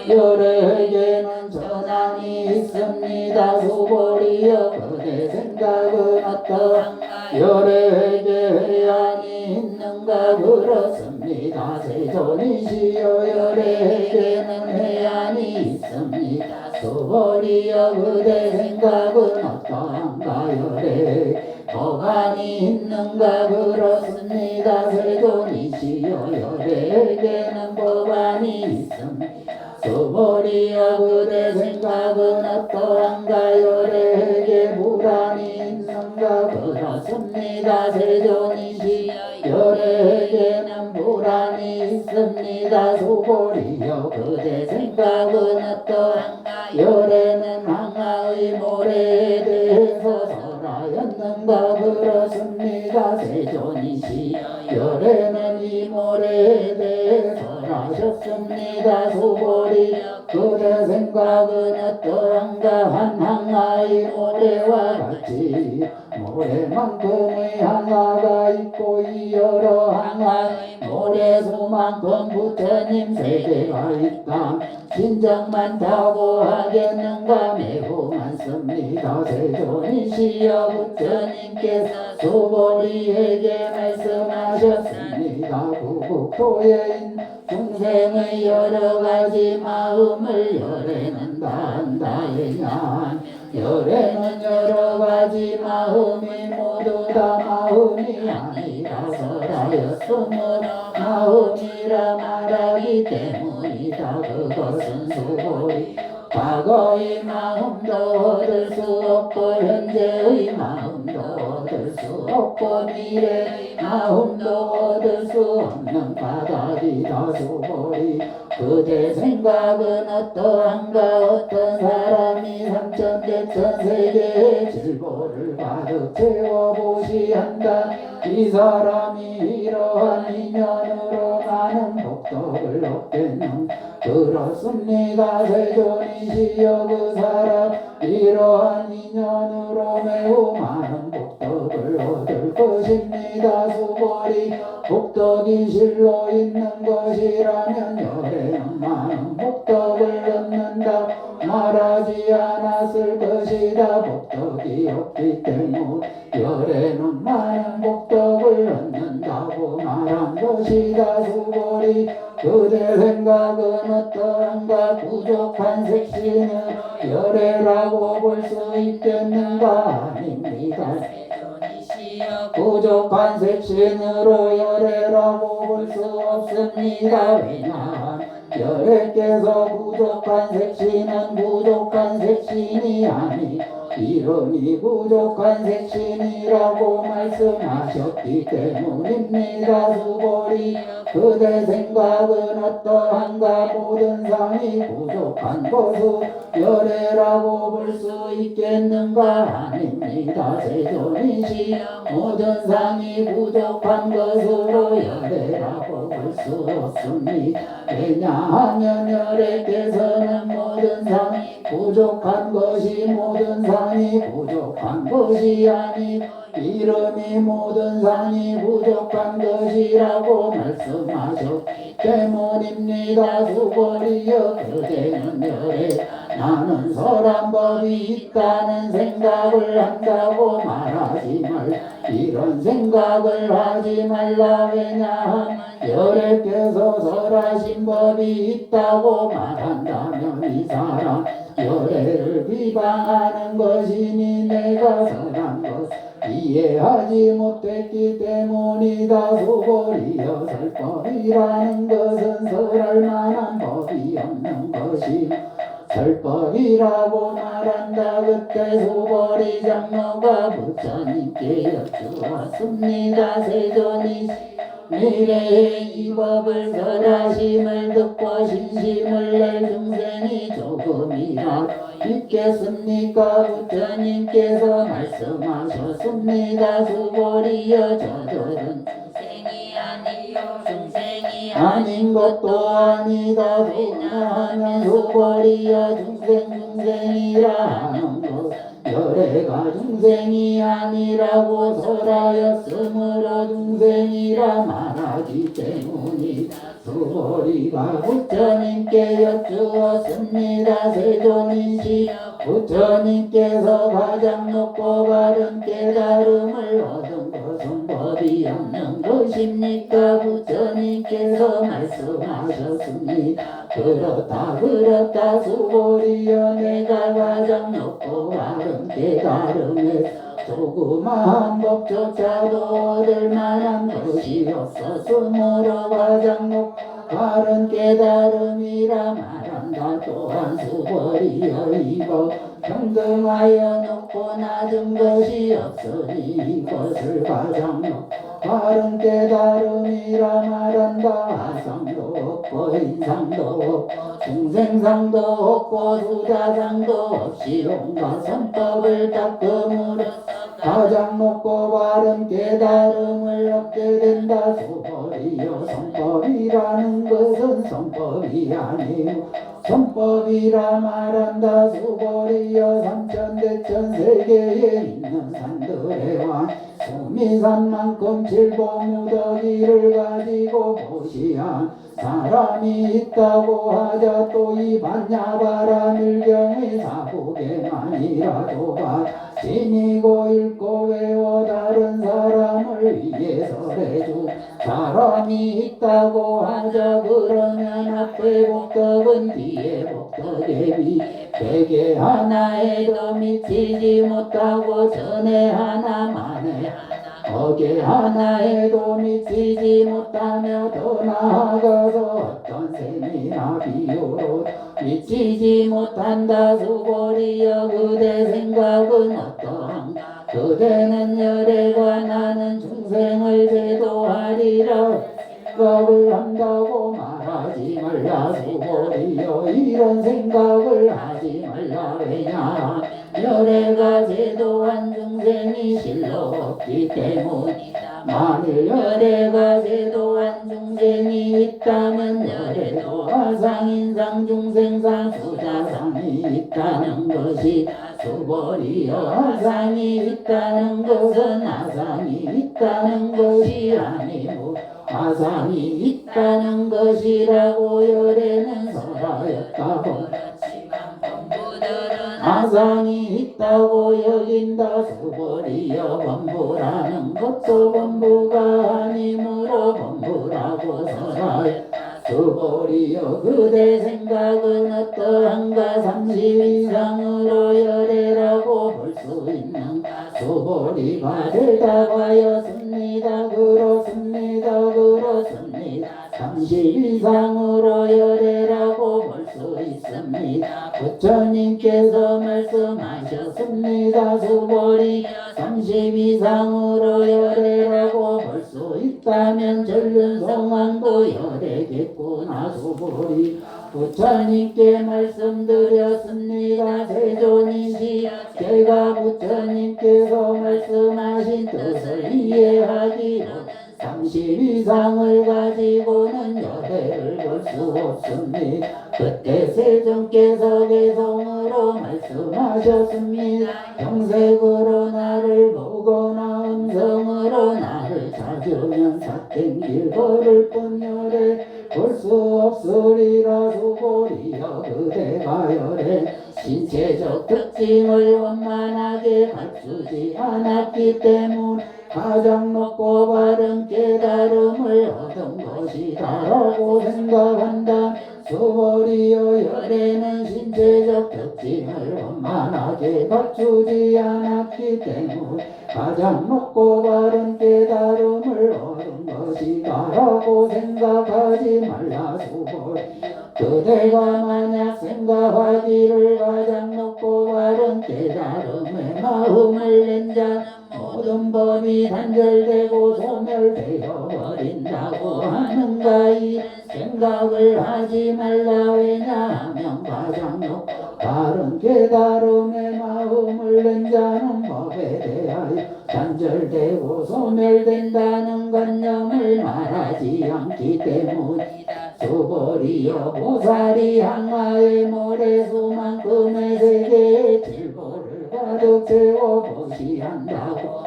열애에게는 전환이 있습니다. 수보리여 그대 생각은 어떠한가. 열애에게 해안이 있는가. 그렇습니다. 세존이시여 열애에게는 해안이 있습니다. 수보리여 그대 생각은 어떠한가. 열애 법안이 있는가. 그렇습니다. 세존이시여 열애에게는 법안이 있습니다. 수보리여 그대 생각은 어떠한가. 열애에게 불안이 있는가. 그렇습니다. 세존이시여 열애에게는 불안이 있습니다. 수보리여 그대 생각은 어떠한가. 열애는 항아의 모래에 대해 있는가 그렇습니다. 세존이시 열에는 이 모래에 대해 설하셨습니다. 수고리 그대 생각은 어떠한가 한 항아리 모래와 같이 모래만큼의 항아가 있고 이 여러 항아의 모래수만큼 부처님 세계가 있다. 진정 많다고 하겠는가 매우 많습니다. 세존이시여 부처님께서 수보리에게 말씀하셨습니다. 구국토에 중생의 여러 가지 마음을 열에는 다한다에냐 열에는 여러 가지 마음이 모두 다 마음이 아니라 설하였으므로 마음이라 말하기 때문이다. 그것은 수고리 과거의 마음도 얻을 수 없고 현재의 마음도 얻을 수 없고 미래의 마음도 얻을 수 없는 바닥이다. 수고리 그대 생각은 어떠한가 어떤 사람이 삼천대천 세계의 질보를 가득 채워보시한다. 이 사람이 이러한 인연으로 많은 복덕을 얻겠는 그렇습니다. 세존이시여 그 사람 이러한 인연으로 매우 많은 복덕을 얻을 것입니다. 수고리 복덕이 실로 있는 것이라면 열에는 많은 복덕을 얻는다 말하지 않았을 것이다. 복덕이 없기 때문에 열에는 많은 복덕을 얻는다고 말한 것이다. 수고리 그대 생각은 어떠한가 부족한 색신은 열애라고 볼 수 있겠는가 아닙니다. 부족한 색신으로 열애라고 볼 수 없습니다. 왜냐하면 열애께서 부족한 색신은 부족한 색신이 아니 이름이 부족한 색신이라고 말씀하셨기 때문입니다. 수고리 그대 생각은 어떠한가 모든 상이 부족한 것을 열애라고 볼 수 있겠는가 아닙니다. 세존이시 모든 상이 부족한 것으로 열애라고 볼 수 없습니다. 왜냐하면 열애께서는 모든 상이 부족한 것이 모든 상이 부족한 것이 아니 이름이 모든 상이 부족한 것이라고 말씀하셨기 때문입니다. 수고리여 그대는 열애 나는 설한 법이 있다는 생각을 한다고 말하지 말 이런 생각을 하지 말라. 왜냐하면 열애께서 설하신 법이 있다고 말한다면 이 사람 열애를 비방하는 것이니 내가 설한 것 이해하지 못했기 때문이다. 수고리여 설법이라는 것은 설할 만한 법이 없는 것이 설법이라고 말한다. 그때 수고리 장로가 부처님께 여쭈었습니다. 세존이 미래의 이 법을 설하심을 듣고 신심을 낼 중생이 조금이라 있겠습니까? 부처님께서 말씀하셨습니다. 수고리여 저들은 중생이 아닌 것도 아니다. 왜냐하면 수고리여 중생이라 하는 것 열애가 중생이 아니라고 설하였으므로 중생이라 말하기 때문이 수고리가 부처님께 여쭈었습니다. 세존이시 부처님께서 가장 높고 바른 깨달음을 얻은 것은 법이 없는 것입니까? 부처님께서 말씀하셨습니다. 그렇다 수고리여 내가 가장 높고 바른 깨달음에 조그마한 법조차도 얻을 만한 것이 없었으므로 가장 높고 바른 깨달음이라 말한다. 또한 수고리여 이거 평등하여 높고 낮은 것이 없으니 이것을 가장 높고 바른 깨달음이라 말한다. 하상도 없고 인상도 없고 중생상도 없고 수자상도 없이 온갖 선법을 닦음으로 가장 높고 바른 깨달음을 얻게 된다. 수벌이여 성법이라는 것은 성법이 아니오 성법이라 말한다. 수벌이여 삼천대천 세계에 있는 산들의 왕 수미산만큼 칠보무더기를 가지고 보시한 사람이 있다고 하자. 또 이 반야바라밀경이 사국에만이라도 봐 지니고 읽고 외워 다른 사람을 위해서 해주 사람이 있다고 하자. 그러면 앞에 복덕은 뒤에 복덕에 비 베개 하나에도 미치지 못하고 전에 하나만에 어게 하나에도 미치지 못하며 더 나아가서 어떤 셈이나 비유로 미치지 못한다. 수고리여 그대 생각은 어떠한가. 그대는 열애가 나는 중생을 제도하리라 생각을 한다고 말하지 말라. 수고리여 이런 생각을 하지 말라. 왜냐 열애가 제도한 중생이 실로 없기 때문이다. 만일 열애가 제도한 중생이 있다면 열애도 화상인상 중생상 수자상이 있다는 것이다. 수벌이여 화상이 있다는 것은 화상이 있다는 것이 아니고 화상이 있다는 것이라고 열애는 설하였다고 화상이 있다고 여긴다. 수벌이여 범부라는 것도 범부가 아니므로 범부라고 설하였다. 수벌이여 그대 생각은 어떠한가. 30 이상으로 열애라고 볼 수 있는가. 수벌이가 대답하였습니다. 그렇습니다. 그렇습니다. 30 이상으로 열애라고 볼 수 있습니다. 부처님께서 말씀하셨습니다. 수벌이 30 이상으로 열애라고 볼 수 있다면 전륜성왕도 열애겠구나. 수벌이 부처님께 말씀드렸습니다. 세존이시여 제가 부처님께서 말씀하신 뜻을 이해하기로 30 이상을 가지고는 열애를 볼 수 없습니다. 그때 세존께서 개성으로 말씀하셨습니다. 형색으로 나를 보거나 음성으로 나를 찾으면 삿된 걸을 뿐 열애 볼 수 없으리라. 수고리여 그대가 열애 신체적 특징을 원만하게 갖추지 않았기 때문 가장 높고 바른 깨달음을 얻은 것이다라고 생각한다. 수벌이여 열애는 신체적 특징을 원만하게 갖추지 않았기 때문에 가장 높고 바른 깨달음을 얻은 것이다라고 생각하지 말라. 수벌이여 그대가 만약 생각하기를 가장 높고 바른 깨달음에 마음을 낸 자는 모든 법이 단절되고 소멸되어 버린다고 하는가. 이 생각을 하지 말라. 왜냐하면 가장 높고 바른 깨달음에 마음을 낸 자는 법에 대하여 단절되고 소멸된다는 관념을 말하지 않기 때문이다. 수벌이여 보살이 항아의 모래수만큼의 세계의 질보를 가득 채워 보시한다고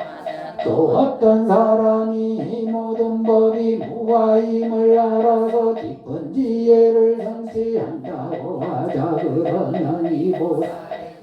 또 어떤 사람이 이 모든 법이 무아임을 알아서 깊은 지혜를 성취한다고 하자. 그러면 이 보살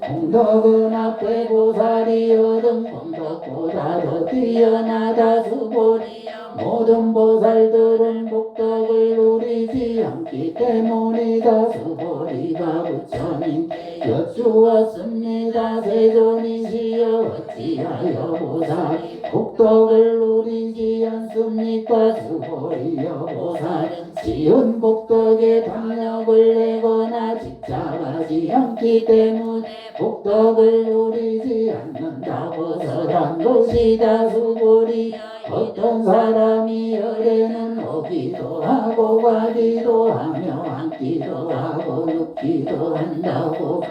공덕은 앞에 보살이 얻은 공덕보다 더 뛰어나다. 수벌이여 모든 보살들은 복덕을 누리지 않기 때문이다. 수벌이가 부처님께 여쭈었습니다. 세존이시여 어찌하여 보살이 복덕을 누리지 않습니까. 수벌이여 보살은 지은 복덕에 당력을 내거나 집착하지 않기 때문에 복덕을 누리지 않는다고 설한 것이다. 수벌이여 어떤 사람이 열애는 오기도 하고 가기도 하며 앉기도 하고 눕기도 한다고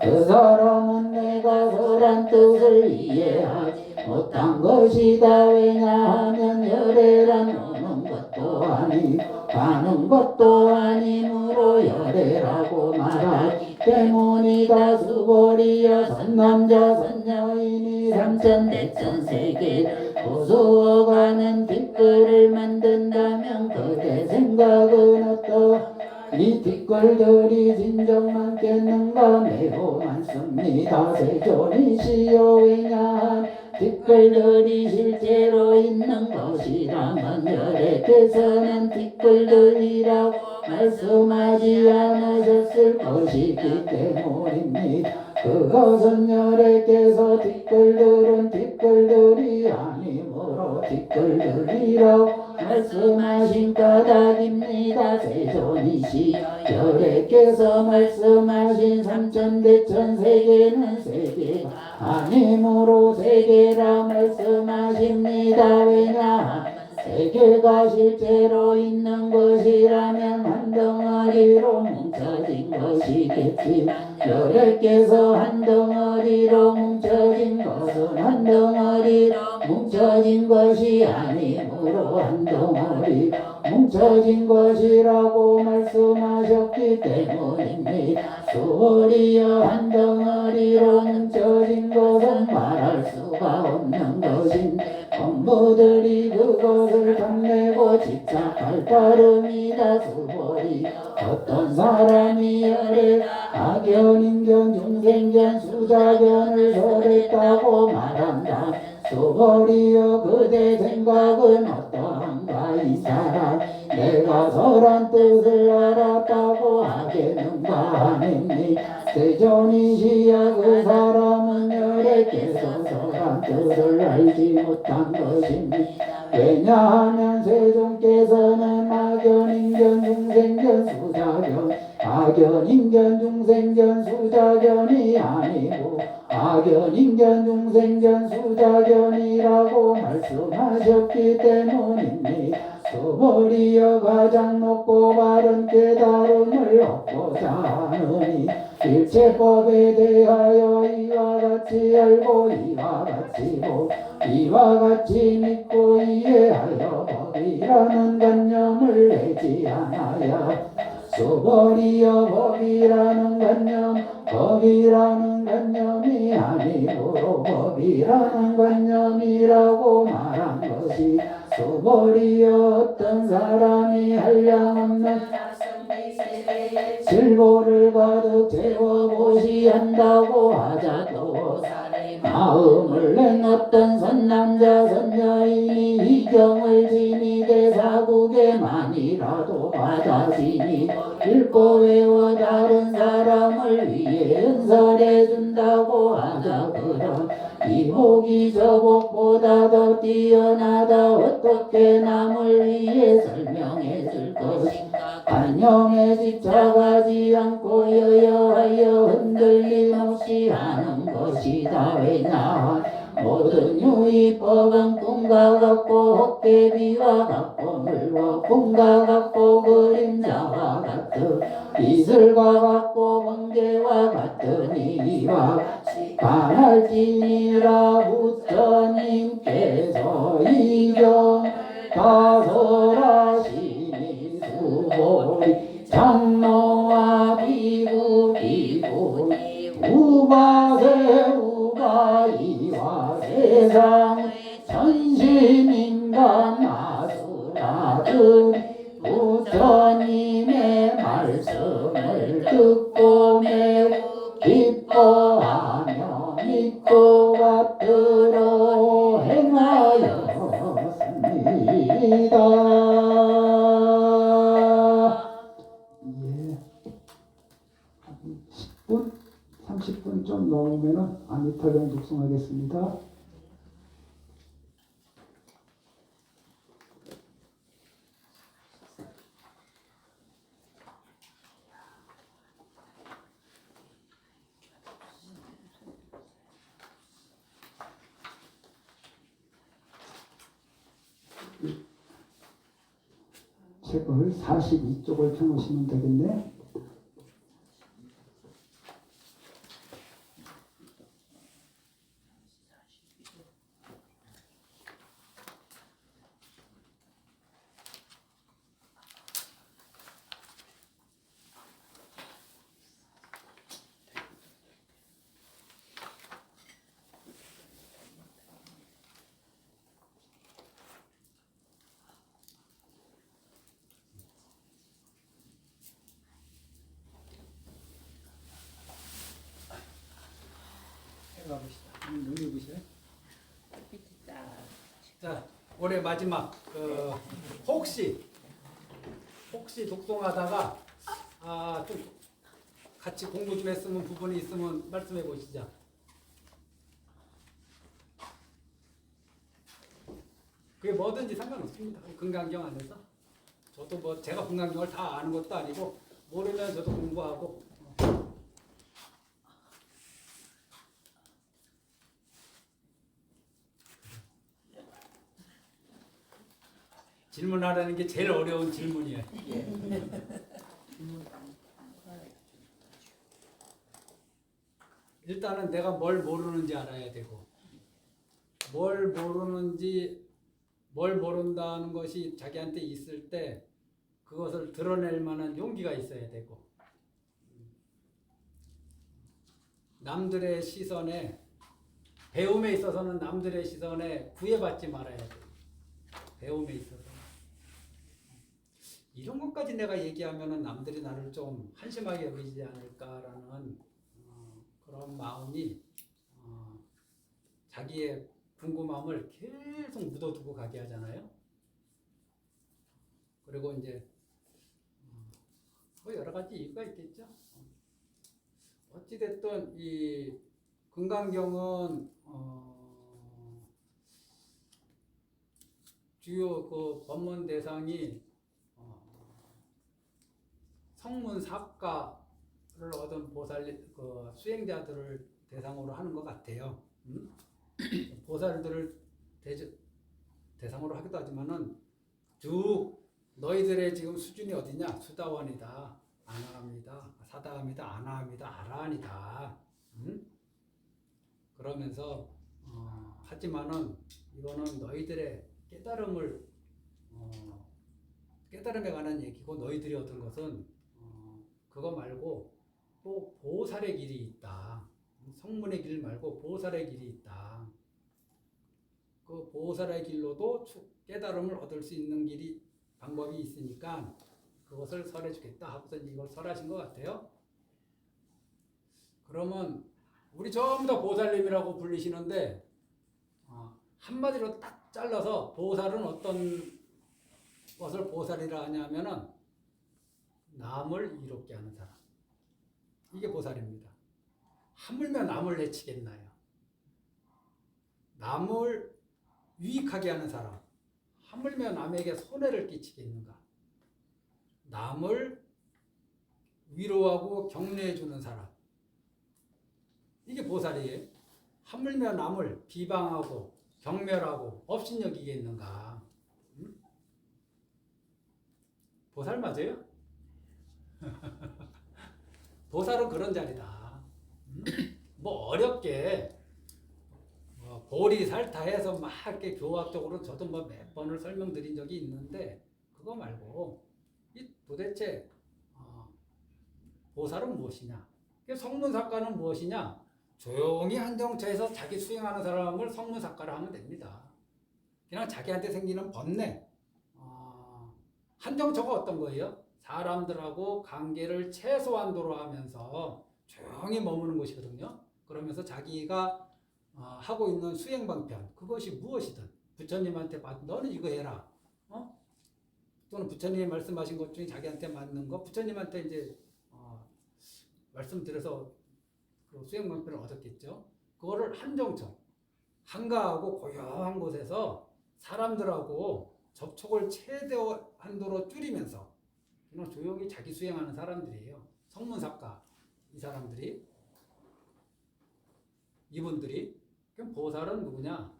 그 사람은 내 내가 설한 뜻을 이해하지 못한 것이다. 왜냐하면 열애란 오는 것도 아니고 가는 것도 아니므로 열애라고 말하기 때문이다. 수보리여 선남자 선여인이 삼천대천세계를 부수어가는 뒷글을 만든다면 그대 생각은 어떠? 이 뒷글들이 진정 많겠는가? 매우 많습니다. 세존이시여 왜냐 뒷글들이 실제로 있는 것이라면 열애께서는 뒷글들이라고 말씀하지 않으셨을 것이기 때문입니다. 그것은 열애께서 뒷글들은 뒷글들이 아니므로 뒷글들이라고 말씀하신 까닭입니다. 세존이시여 열애께서 말씀하신 삼천대천세계는 세계가 아니므로 세계라 말씀하십니다. 왜냐하면 세계가 실제로 있는 것이라면 한 덩어리로 뭉쳐진 것이겠지만 열애께서 한 덩어리로 뭉쳐진 것은 한 덩어리로 뭉쳐진 것이 아니므로 한 덩어리 뭉쳐진 것이라고 말씀하셨기 때문입니다. 수월이여 한 덩어리로 뭉쳐진 것은 말할 수가 없는 것인데 공부들이 그것을 탐내고 집착할 따름이다. 수월이 어떤 사람이 열애 악연인견 중생견 수자견을 설했다고 말한다. 수월이여 그대 생각은 어떠한가? 이 사람 내가 설한 뜻을 알았다고 하겠는가? 아닙니다. 세존이시여 그 사람은 열애께서 설한 뜻을 알지 못한 것입니다. 왜냐하면 세존께서는 악연인견 중생견 수자견 악연인견 중생견 수자견이 아니고 악연인견 중생견 수자견이라고 말씀하셨기 때문입니다. 수월이여 가장 높고 바른 깨달음을 얻고자 하느니 일체법에 대하여 이와 같이 알고 이와 같이 보고 이와 같이 믿고 이해하여 법이라는 관념을 내지 않아야 수월이여 법이라는 관념이 아니므로 법이라는 관념이라고 말한 것이 수월이여 어떤 사람이 한량없는 실보를 가득 채워 보시한다고 하자도 마음을 낸 어떤 선남자 선여인이 이경을 지니 대사국에만이라도 받아지니 읽고 외워 다른 사람을 위해 연설해 준다고 하자 그런 이 복이 저 복보다 더 뛰어나다. 어떻게 남을 위해 설명해 줄 것인가? 관념에 집착하지 않고 여여하여 흔들림 없이 하는 것이다. 왜냐 모든 유의법은 꿈과 같고 헛개비와 같고 물과 꿈과 같고 그림자와 같은 이슬과 같고 번개와 같으니 이와 같이 간할지니라. 부처님께서 이경 다설하시니 수보리 장로와 비구 비구니 우바세 우바이와 세상 천신인간 아수라들 부처님의 말씀을 듣고 매우 기뻐하며 믿고 받들어 행하였습니다. 예. 10분? 30분 좀 넘으면 아미타경 독송하겠습니다. 책을 42쪽을 펴놓으시면 되겠네.
들어가 보시죠. 눈을 보시네.
빛이 딱.
자, 올해 마지막 혹시 독송하다가 좀 같이 공부 좀 했으면 부분이 있으면 말씀해 보시죠. 그게 뭐든지 상관없습니다. 금강경 안에서 저도 뭐 제가 금강경을 다 아는 것도 아니고 모르면 저도 공부하고 질문하라는 게 제일 어려운 질문이에요. 일단은 내가 뭘 모르는지 알아야 되고 뭘 모른다는 것이 자기한테 있을 때 그것을 드러낼 만한 용기가 있어야 되고 남들의 시선에 배움에 있어서는 남들의 시선에 구애받지 말아야 돼요. 배움에 있어서 이런 것까지 내가 얘기하면은 남들이 나를 좀 한심하게 여기지 않을까라는 그런 마음이 자기의 궁금함을 계속 묻어두고 가게 하잖아요. 그리고 이제 뭐 여러 가지 이유가 있겠죠. 어찌됐든 이 금강경은 주요 그 법문 대상이 성문 사가를 얻은 그 수행자들을 대상으로 하는 것 같아요. 보살들을 대상으로 하기도 하지만은 쭉 너희들의 지금 수준이 어디냐? 수다원이다, 아나합니다, 사다합니다, 아나합니다, 아라한이다. 그러면서 하지만은 이거는 너희들의 깨달음에 관한 얘기고 너희들이 얻은 것은 그거 말고 또 보살의 길이 있다. 성문의 길 말고 보살의 길이 있다. 그 보살의 길로도 깨달음을 얻을 수 있는 방법이 있으니까 그것을 설해 주겠다 하고서 이걸 설하신 것 같아요. 그러면 우리 전부 다 보살님이라고 불리시는데 한마디로 딱 잘라서 보살은 어떤 것을 보살이라 하냐면은 남을 이롭게 하는 사람. 이게 보살입니다. 하물며 남을 해치겠나요? 남을 유익하게 하는 사람. 하물며 남에게 손해를 끼치겠는가? 남을 위로하고 격려해 주는 사람. 이게 보살이에요. 하물며 남을 비방하고 경멸하고 업신여기겠는가? 보살 맞아요? 보살은 그런 자리다. 뭐 어렵게 보리살타해서 막 이렇게 교학적으로 저도 뭐 몇 번을 설명드린 적이 있는데 그거 말고 도대체 보살은 무엇이냐? 성문사과는 무엇이냐? 조용히 한정처에서 자기 수행하는 사람을 성문사과라 하면 됩니다. 그냥 자기한테 생기는 번뇌. 한정처가 어떤 거예요? 사람들하고 관계를 최소한도로 하면서 조용히 머무는 것이거든요. 그러면서 자기가 하고 있는 수행 방편, 그것이 무엇이든 부처님한테 너는 이거 해라. 또는 부처님이 말씀하신 것 중에 자기한테 맞는 거, 부처님한테 이제 말씀드려서 그 수행 방편을 얻었겠죠. 그거를 한정처, 한가하고 고요한 곳에서 사람들하고 접촉을 최대한도로 줄이면서 그냥 조용히 자기 수행하는 사람들이에요. 성문사과 이 사람들이 이분들이 그럼 보살은 누구냐?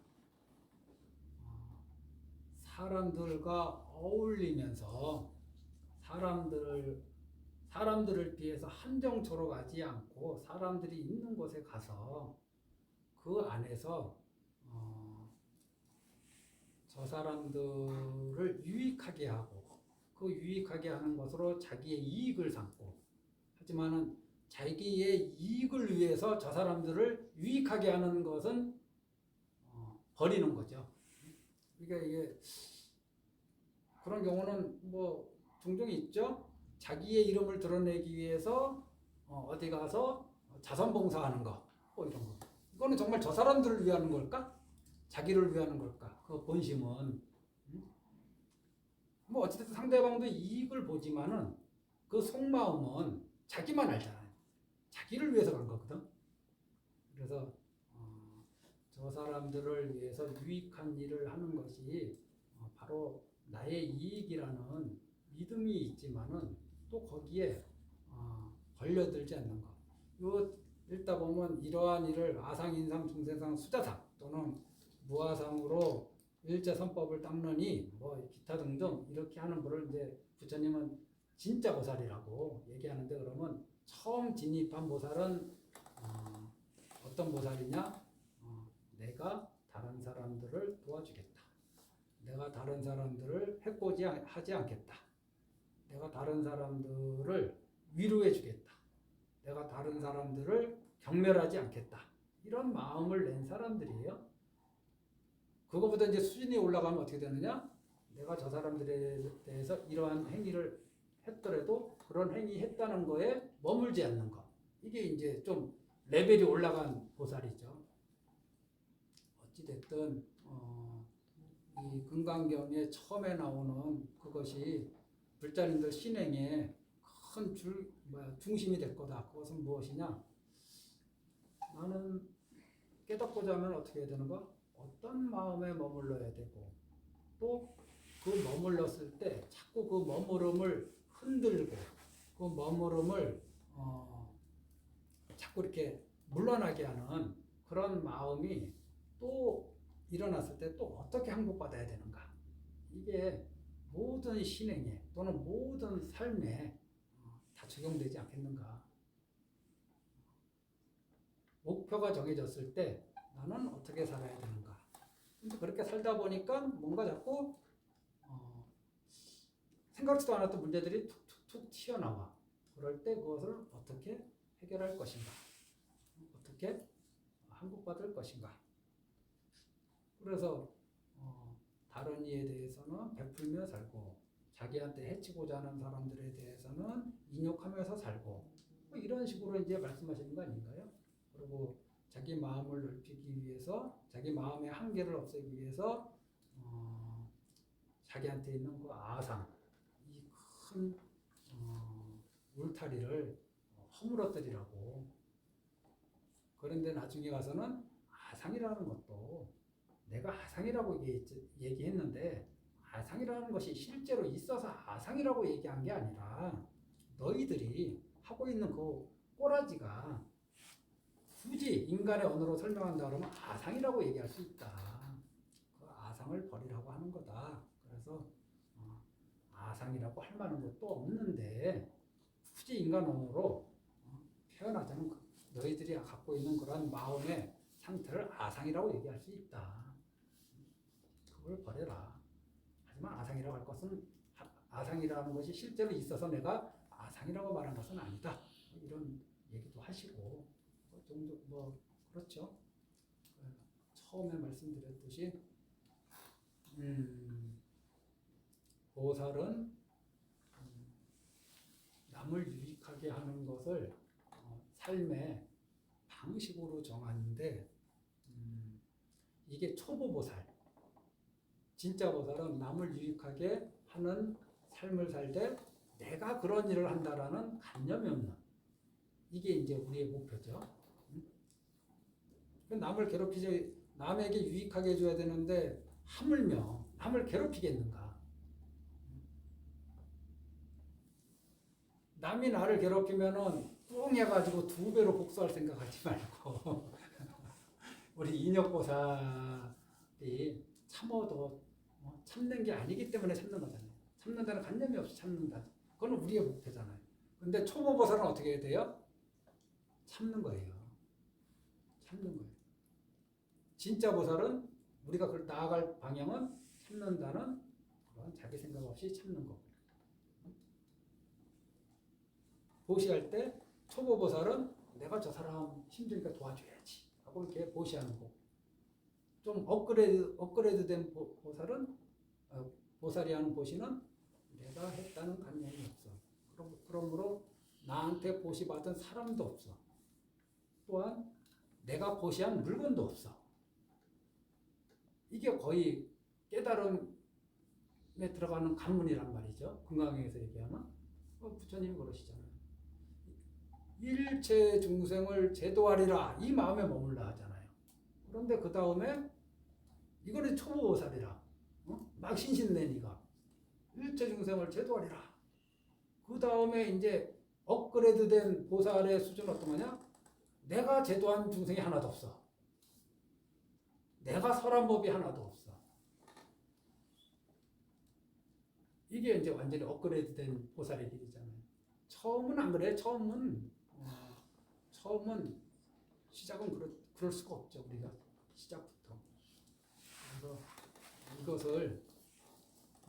사람들과 어울리면서 사람들을 피해서 한정처로 가지 않고 사람들이 있는 곳에 가서 그 안에서 저 사람들을 유익하게 하고 그 유익하게 하는 것으로 자기의 이익을 삼고 하지만은 자기의 이익을 위해서 저 사람들을 유익하게 하는 것은 버리는 거죠. 그러니까 이게 그런 경우는 뭐 종종 있죠. 자기의 이름을 드러내기 위해서 어디 가서 자선봉사하는 거, 뭐 이런 거. 이거는 정말 저 사람들을 위하는 걸까? 자기를 위하는 걸까? 그 본심은 뭐 어쨌든 상대방도 이익을 보지만은 그 속마음은 자기만 알잖아요. 자기를 위해서 간 거거든. 그래서 저 사람들을 위해서 유익한 일을 하는 것이 바로 나의 이익이라는 믿음이 있지만은 또 거기에 걸려들지 않는 것. 요 읽다 보면 이러한 일을 아상인상 중생상 수자상 또는 무아상으로 일제선법을 닦느니 뭐 기타 등등 이렇게 하는 거를 이제 부처님은 진짜 보살이라고 얘기하는데, 그러면 처음 진입한 보살은 어떤 보살이냐? 내가 다른 사람들을 도와주겠다. 내가 다른 사람들을 해코지 하지 않겠다. 내가 다른 사람들을 위로해 주겠다. 내가 다른 사람들을 경멸하지 않겠다. 이런 마음을 낸 사람들이에요. 그거보다 이제 수준이 올라가면 어떻게 되느냐? 내가 저 사람들에 대해서 이러한 행위를 했더라도 그런 행위 했다는 거에 머물지 않는 것. 이게 이제 좀 레벨이 올라간 보살이죠. 어찌됐든 이 금강경에 처음에 나오는 그것이 불자님들 신행의 큰 중심이 될 거다. 그것은 무엇이냐? 나는 깨닫고자 하면 어떻게 해야 되는가? 어떤 마음에 머물러야 되고, 또 그 머물렀을 때 자꾸 그 머무름을 흔들고 그 머무름을 자꾸 이렇게 물러나게 하는 그런 마음이 또 일어났을 때 또 어떻게 항복받아야 되는가? 이게 모든 신행에 또는 모든 삶에 다 적용되지 않겠는가? 목표가 정해졌을 때 나는 어떻게 살아야 되는가? 근데 그렇게 살다 보니까 뭔가 자꾸 생각지도 않았던 문제들이 툭툭툭 튀어나와. 그럴 때 그것을 어떻게 해결할 것인가? 어떻게 항복받을 것인가? 그래서 다른 이에 대해서는 베풀며 살고, 자기한테 해치고자 하는 사람들에 대해서는 인욕하면서 살고, 뭐 이런 식으로 이제 말씀하시는 거 아닌가요? 그리고 자기 마음을 넓히기 위해서, 자기 마음의 한계를 없애기 위해서 자기한테 있는 그 아상, 이 큰 울타리를 허물어뜨리라고. 그런데 나중에 가서는 아상이라는 것도 내가 아상이라고 얘기했는데, 아상이라는 것이 실제로 있어서 아상이라고 얘기한 게 아니라 너희들이 하고 있는 그 꼬라지가 굳이 인간의 언어로 설명한다 그러면 아상이라고 얘기할 수 있다. 그 아상을 버리라고 하는 거다. 그래서 아상이라고 할 만한 것도 없는데 굳이 인간 언어로 표현하자면 너희들이 갖고 있는 그런 마음의 상태를 아상이라고 얘기할 수 있다. 그걸 버려라. 하지만 아상이라고 할 것은, 아상이라는 것이 실제로 있어서 내가 아상이라고 말한 것은 아니다. 이런 얘기도 하시고, 그 정도 뭐 그렇죠. 처음에 말씀드렸듯이 보살은 남을 유익하게 하는 것을 삶의 방식으로 정하는데, 이게 초보 보살, 진짜 보살은 남을 유익하게 하는 삶을 살 때 내가 그런 일을 한다라는 관념이 없는, 이게 이제 우리의 목표죠. 남을 괴롭히지, 남에게 유익하게 해줘야 되는데 하물며 남을 괴롭히겠는가? 남이 나를 괴롭히면은 뿡 해가지고 2배로 복수할 생각하지 말고 우리 인욕보살이 참어도 참는 게 아니기 때문에 참는 거잖아요. 참는다는 관념이 없이 참는다. 그건 우리의 목표잖아요. 근데 초보보살은 어떻게 해야 돼요? 참는 거예요. 참는 거예요. 진짜 보살은 우리가 그걸 나아갈 방향은 참는다는 그런 자기 생각 없이 참는 거고. 보시할 때 초보보살은 내가 저 사람 힘드니까 도와줘야지 하고 이렇게 보시하는 거고, 좀 업그레이드된 보살은, 보살이 하는 보시는 내가 했다는 관념이 없어. 그러므로 나한테 보시받은 사람도 없어. 또한 내가 보시한 물건도 없어. 이게 거의 깨달음에 들어가는 관문이란 말이죠. 금강경에서 얘기하는 부처님이 그러시잖아요. 일체 중생을 제도하리라 이 마음에 머물라 하잖아요. 그런데 그 다음에 이거는 초보보살이라 막 신신내니까 일체 중생을 제도하리라. 그 다음에 이제 업그레이드된 보살의 수준은 어떤 거냐? 내가 제도한 중생이 하나도 없어. 내가 설한 법이 하나도 없어. 이게 이제 완전히 업그레이드된 보살의 길이잖아요. 처음은 안 그래. 처음은 시작은 그럴 수가 없죠. 우리가 시작부터. 그래서 이것을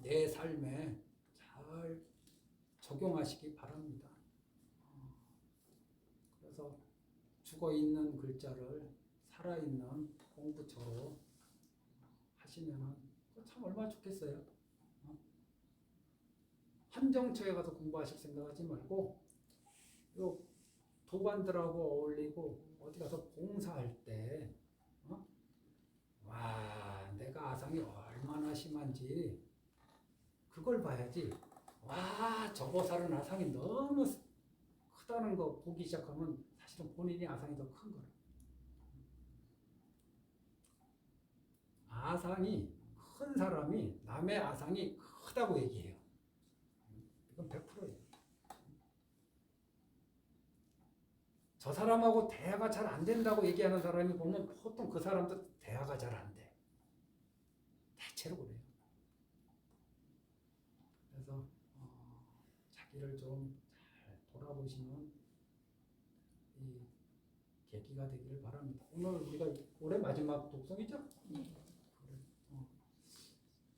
내 삶에 잘 적용하시기 바랍니다. 그래서 죽어있는 글자를 살아있는 공부처로 하시면 참 얼마나 좋겠어요. 한정처에 가서 공부하실 생각하지 말고 요 도반들하고 어울리고 어디 가서 봉사할 때 와, 내가 아상이 얼마나 심한지 그걸 봐야지. 와, 저 보살은 아상이 너무 크다는 거 보기 시작하면 사실은 본인이 아상이 더 큰 거예요. 아상이 큰 사람이 남의 아상이 크다고 얘기해요. 이건 100%예요. 저 사람하고 대화가 잘 안 된다고 얘기하는 사람이 보면 보통 그 사람도 대화가 잘 안 돼. 대체로 그래요. 그래서 자기를 좀 잘 돌아보시는 이 계기가 되기를 바랍니다. 오늘 우리가 올해 마지막 독송이죠?
네.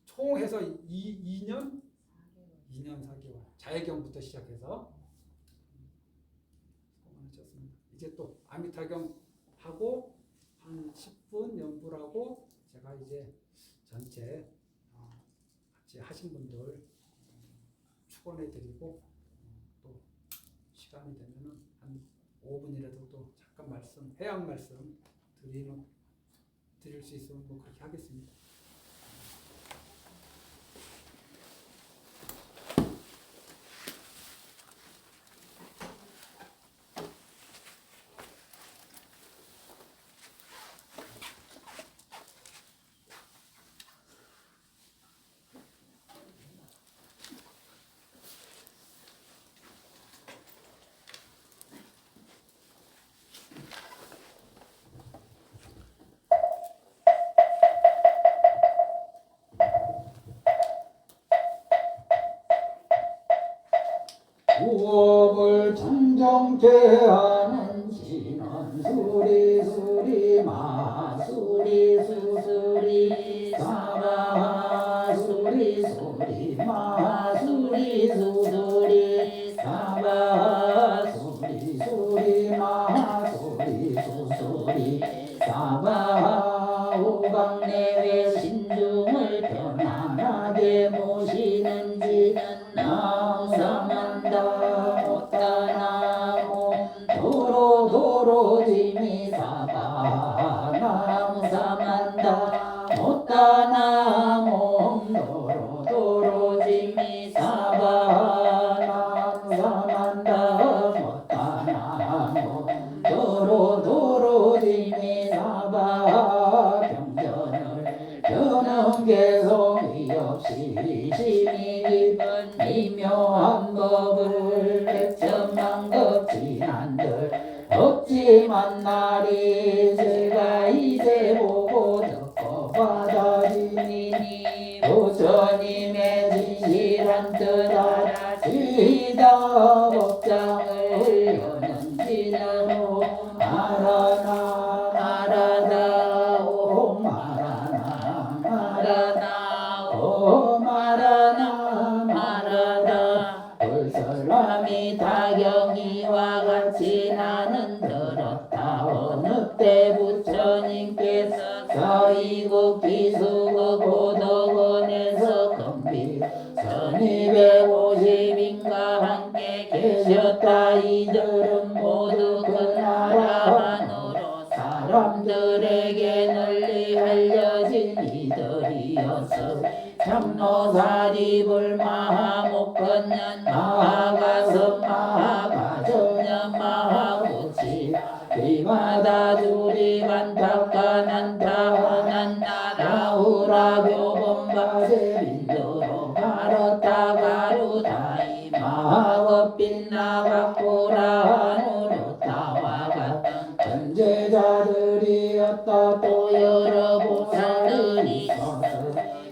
총 해서 2년 4개월 자해경부터 시작해서 하셨습니다. 이제 또 아미타경 하고 한 10분 연불하고 제가 이제 전체 같이 하신 분들 축원해 드리고 또 시간이 되면은 한 5분이라도 또 잠깐 말씀 해양 말씀 드릴 수 있으면 뭐 그렇게 하겠습니다.
우업을 청정케 하는 신은 수리수리 마수리수수리 사바수리수리 마수리수수리 사바수리수리 마수리수수리 사바 오강내외 신중을 편안하게 모시는지 나무사만다 못다나무 도로도로지미 사바 나무사만다 못다나무 도로도로지미 사바 나무사만다 못다나무 도로도로지미 사바 경전을 변은 개성이 없이 심히 깊은 미묘한 법을 백천만 겁진한들 없지만 날이 제가 이제 보고 듣고 받아지니 부처님의 진실한 뜻 알아지다 법장을 여는 진으로 말하나 말하다 오 말하나 말하나 오 말하나 말하다 불설함이 다경이와 같이 나는 들었다. 어느 때 부처님께서 서이고 기수고 고덕원에서 금비 1250인과 함께 계셨다. 이들은 모두 그 나라 안으로 살아 장로사리불 마하목건년 마하가섭 마하가정년 마하구치 위마다 주리 반탁가 난타 난나라 우라교본바세 빈도로 가르타 가루다이 마하급빛나각고라 하누르타와 같은 천재자들이었다. 또 여러 보살들이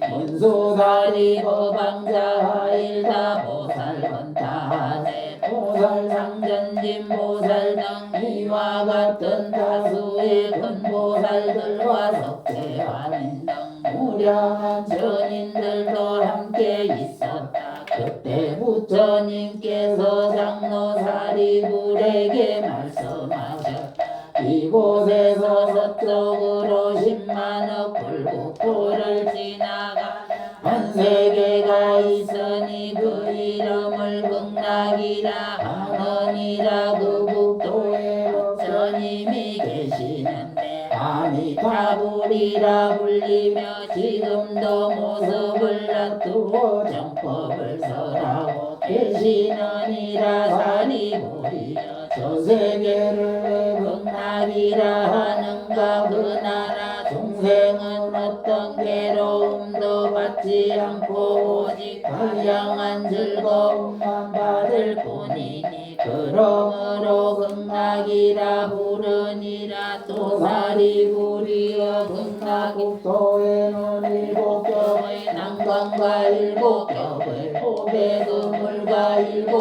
문수사리 법왕자 일다 보살 건타하네 보살 상전진 보살 등 이와 같은 다수의 큰 보살들과 석재환인 등 무량한 전인들도 함께 있었다. 그때 부처님께서 장로사리불에게 말씀하셨다. 이곳에서 서쪽으로 10만억 불국토를 지나가 한 세계가 있으니 그 이름을 극락이라 하느니라. 그 국토에 부처님이 계시는데 아미타불이라 불리며 지금도 모습을 놔두고 정법을 설하고 계시느니라. 사리불이여 저 세계를 왜 극락이라 하는가. 그 나라 중생은 어떤 괴로움도 받지 않고 오직 다양한 즐거움만 받을 뿐이니 그러므로 극락이라 부르니라. 또 사리불이여 극락국토에는 7겹의 난관과 7겹의 고배그물과 7겹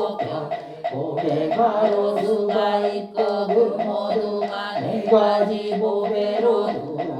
보배 가로수가 있고 그 모두가 4가지 보배로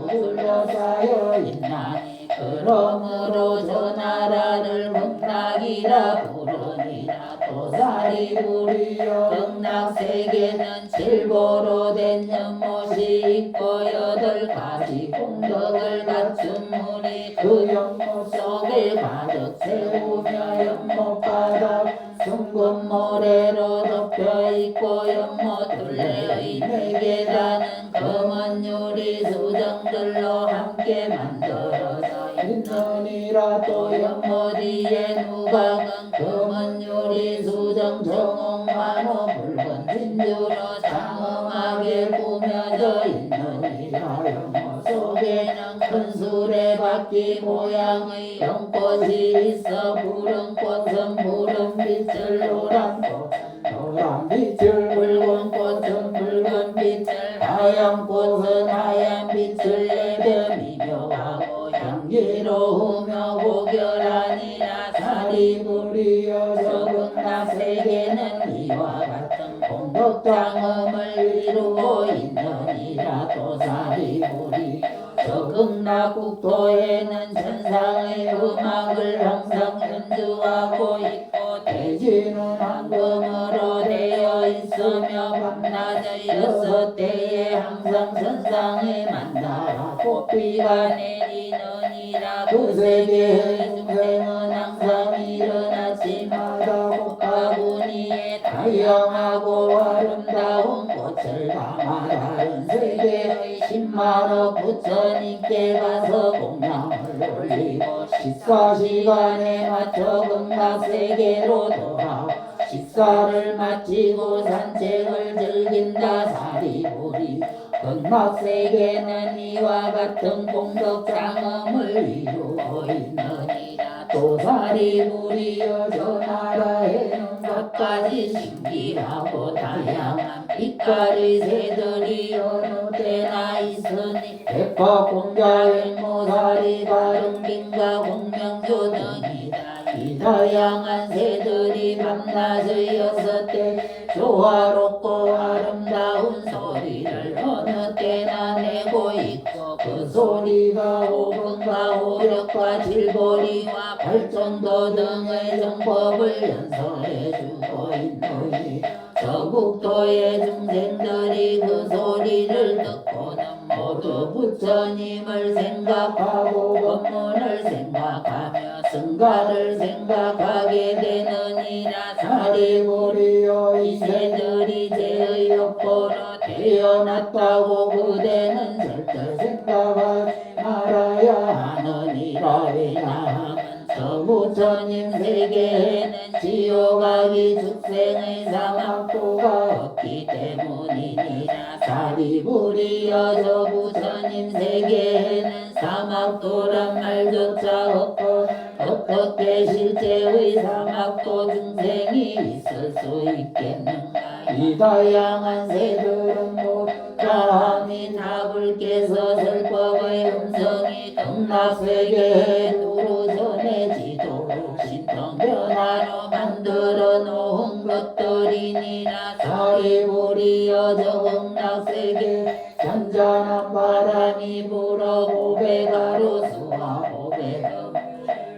둘러싸여 있나니 그러므로 저 나라를 극락이라 부르니라. 또 사리불이여 극락세계는 7보로 된 연못이 있고 8가지 공덕을 갖춘 물이 그 연못 속에 가득 채우며 연못 바닥 둥근 모래로 덮여있고 연못 둘레의 4계단은 검은 유리 수정들로 함께 만들어져 있느니라. 또 연못 위에 누각은 검은 유리 수정 정옥만호 붉은 진주로 장엄하게 꾸며져 있느니라. 연못 속에는 큰 수레바퀴 모양의 연꽃이 있어 푸른 꽃은 푸른 빛을 노란 꽃은 노란 빛을 붉은 꽃은 붉은 빛을 하얀 꽃은 하얀 빛을 내며 미묘하고 향기로우며 고결하니라. 사리불이여 저 극락세계는 이와 같은 공덕장엄을 이루고 있느니라. 또 사리불이 저 극락국토에는 천상의 음악을 항상 연주하고 있고 대지는 황금으로 되어 있으며 밤낮의 6대에 항상 천상의 만다라 꽃비가 내리느니라. 그 세계의 중생은 항상 이른 아침마다 꽃바구니에 다양하고 아름다운 꽃을 담아 다른 세계의 10만억 부처님께 가서 공양을 올리고 식사시간에 맞춰 극락세계로 돌아 식사를 마치고 산책을 즐긴다. 사리불이 극락세계는 이와 같은 공덕장엄을 이루고 있느니라. 또 사리불이여 저 나라에는 갖가지 신기하고 다양한 빛깔의 새들이 어느 때나 있으니 백화공자 횡모사리 가릉빈가 공명조 등이다. 이 다양한 새들이 밤낮의 6대 조화롭고 아름다운 소리를 어느 때나 내고 있고 그 소리가 오금과 오력과 질보리와 발전도 등의 정법을 연설해주고 있느니 저 국토의 중생들이 그 소리를 듣고는 모두 부처님을 생각하고 법문을 생각하며 승가를 생각하게 되느니라. 사리불이여 이 새들이 죄의 욕보로 태어났다고 그대는 절대 생각하지 말아야 하느니라. 왜냐하면 저 부처님 세계에는 지옥아기 축생의 사막도가 없기 때문이니라. 사리부리여 저 부처님 세계에는 사막도란 말조차 없고 어떻게 실제의 사막도 중생이 있을 수 있겠는가. 이 다양한 새들은 모두 감히 나불께서 설법의 음성이 극락세계에 두루 전해지도록 신통변화로 만들어 놓은 것들이니라. 사리부리여 저 극락세계 잔잔한 바람이 불어 보배가루수와 보배금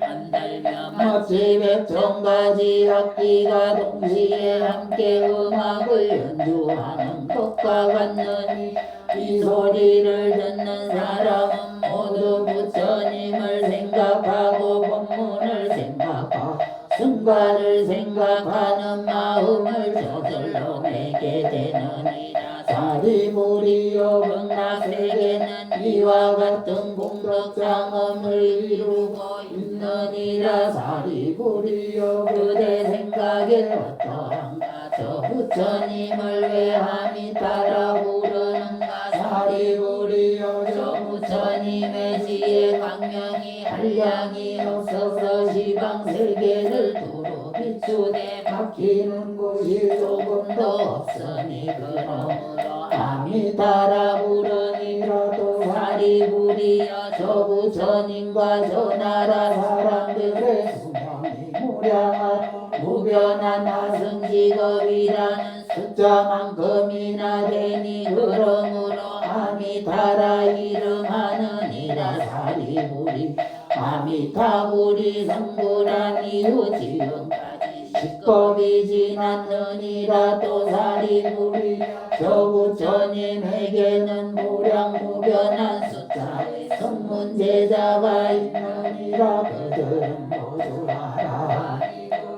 만들며 마치 100,000가지 악기가 동시에 함께 음악을 연주하는 것과 같느니 이 소리를 듣는 사람은 모두 부처님을 생각하고 법문을 생각하고 승관을 생각하는 마음을 저절로 내게 되느니라. 사리부리여 극락세계는 이와 같은 공덕장엄을 이루고 있느니라. 사리부리여 그대 생각에 어떠한가. 저 부처님을 왜 함이 따라 부르는가. 사리부리여 저 부처님의 지혜 광명이 한량이 없어서 시방세계를 두루 비추되 막히는 곳이 조금도 없으니 그러므로 함이 따라 부르니라도. 사리부리여 저 부처님과 저 나라 사람들의 수명이 무량한 무변한 하승직업이라는 숫자만큼이나 되니 그러므로 함이 따라 이름하느니라. 사리부리 아미타불이 성불한 이후 지금까지 식겁이 지났느니라. 또 사리부리 저 부처님에게는 무량무변한 숫자의 성문제자가 있느니라. 그들은 모두 알아.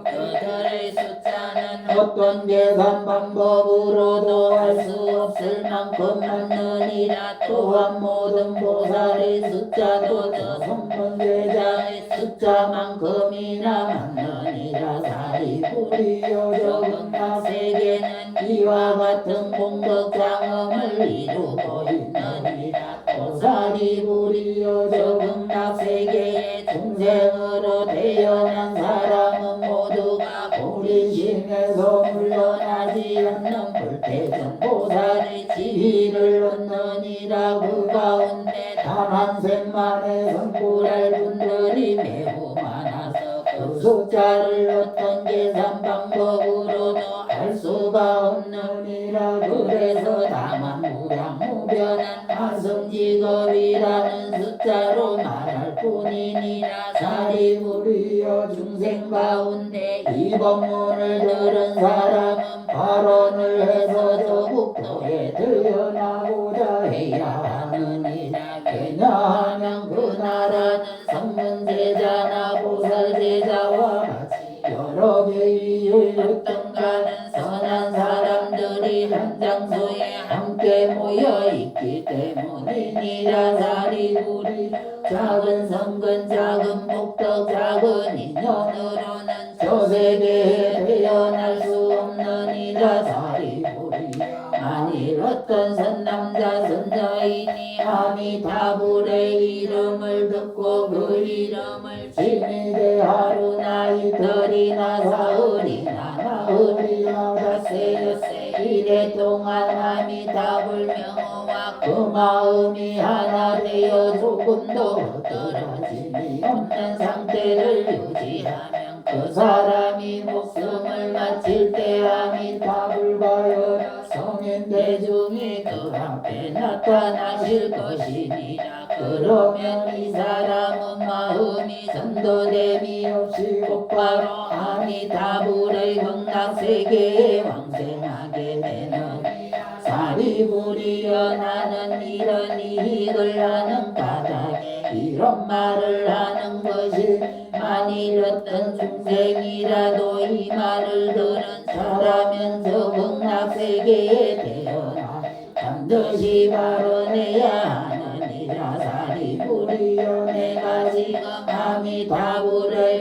그들의 숫자는 어떤 계산 방법으로도 알 수 없을 만큼 많느니라. 또한 모든 보살의 숫자도 저 성문제자의 숫자만큼이나 많느니라. 사리부리여 저 극락세계는 이와 같은 공덕장엄을 이루고 있느니라. 또 사리부리여 저 극락세계에 중생으로 태어난 사람은 모두가 불인심에서 물러나지 않는 불태전 보살의 지위를 얻느니라. 그 가운데 단 한 생만에 성불할 분들이 매우 많아서 그 숫자를 어떤 계산 방법으로도 알 수가 없느니라. 그래서 다만 무량무변한 하승직업이라는 숫자로 말할 뿐이니라. 사리부리여 중생 가운데 이 법문을 들은 사람은 발언을 해서 저 국토에 태어나고자 해야 하느니라. 왜냐하면 그 나라는 성문제자나 보살제자와 같이 여러 개의 어떤가는 선한 사람들이 한 장소에 함께 모여 있기 때문이니라. 사리부리 작은 성근 작은 복덕 작은 인연으로는 저 세계에 태어날 수 없느니라. 사리부리 만일 어떤 선남자 선자인이 아미타불의 이름을 듣고 그 이름을 지니되 하루나 이틀이나 사흘이나 나흘이나 닷새 엿새 이래 동안 아미타불 명호와 그 마음이 하나 되어 조금도 흐트러짐이 없는 상태를 유지하면 그 사람이 목숨을 마칠 때 아미타불과 여러 성인 대중이 그 앞에 나타나실 것이니라. 그러면 이 사람은 마음이 전도됨이 없이 곧바로 아미타불의 극락세계에 왕생하게 되느니라. 사리부리여 나는 이런 이익을 하는 까닭에 이런 말을 하는 것이 만일 어떤 중생이라도 이 말을 들은 자라면 저 극락세계에 태어나 반드시 발언해야 하느니라. 사리부리여 내가 지금 아미타불의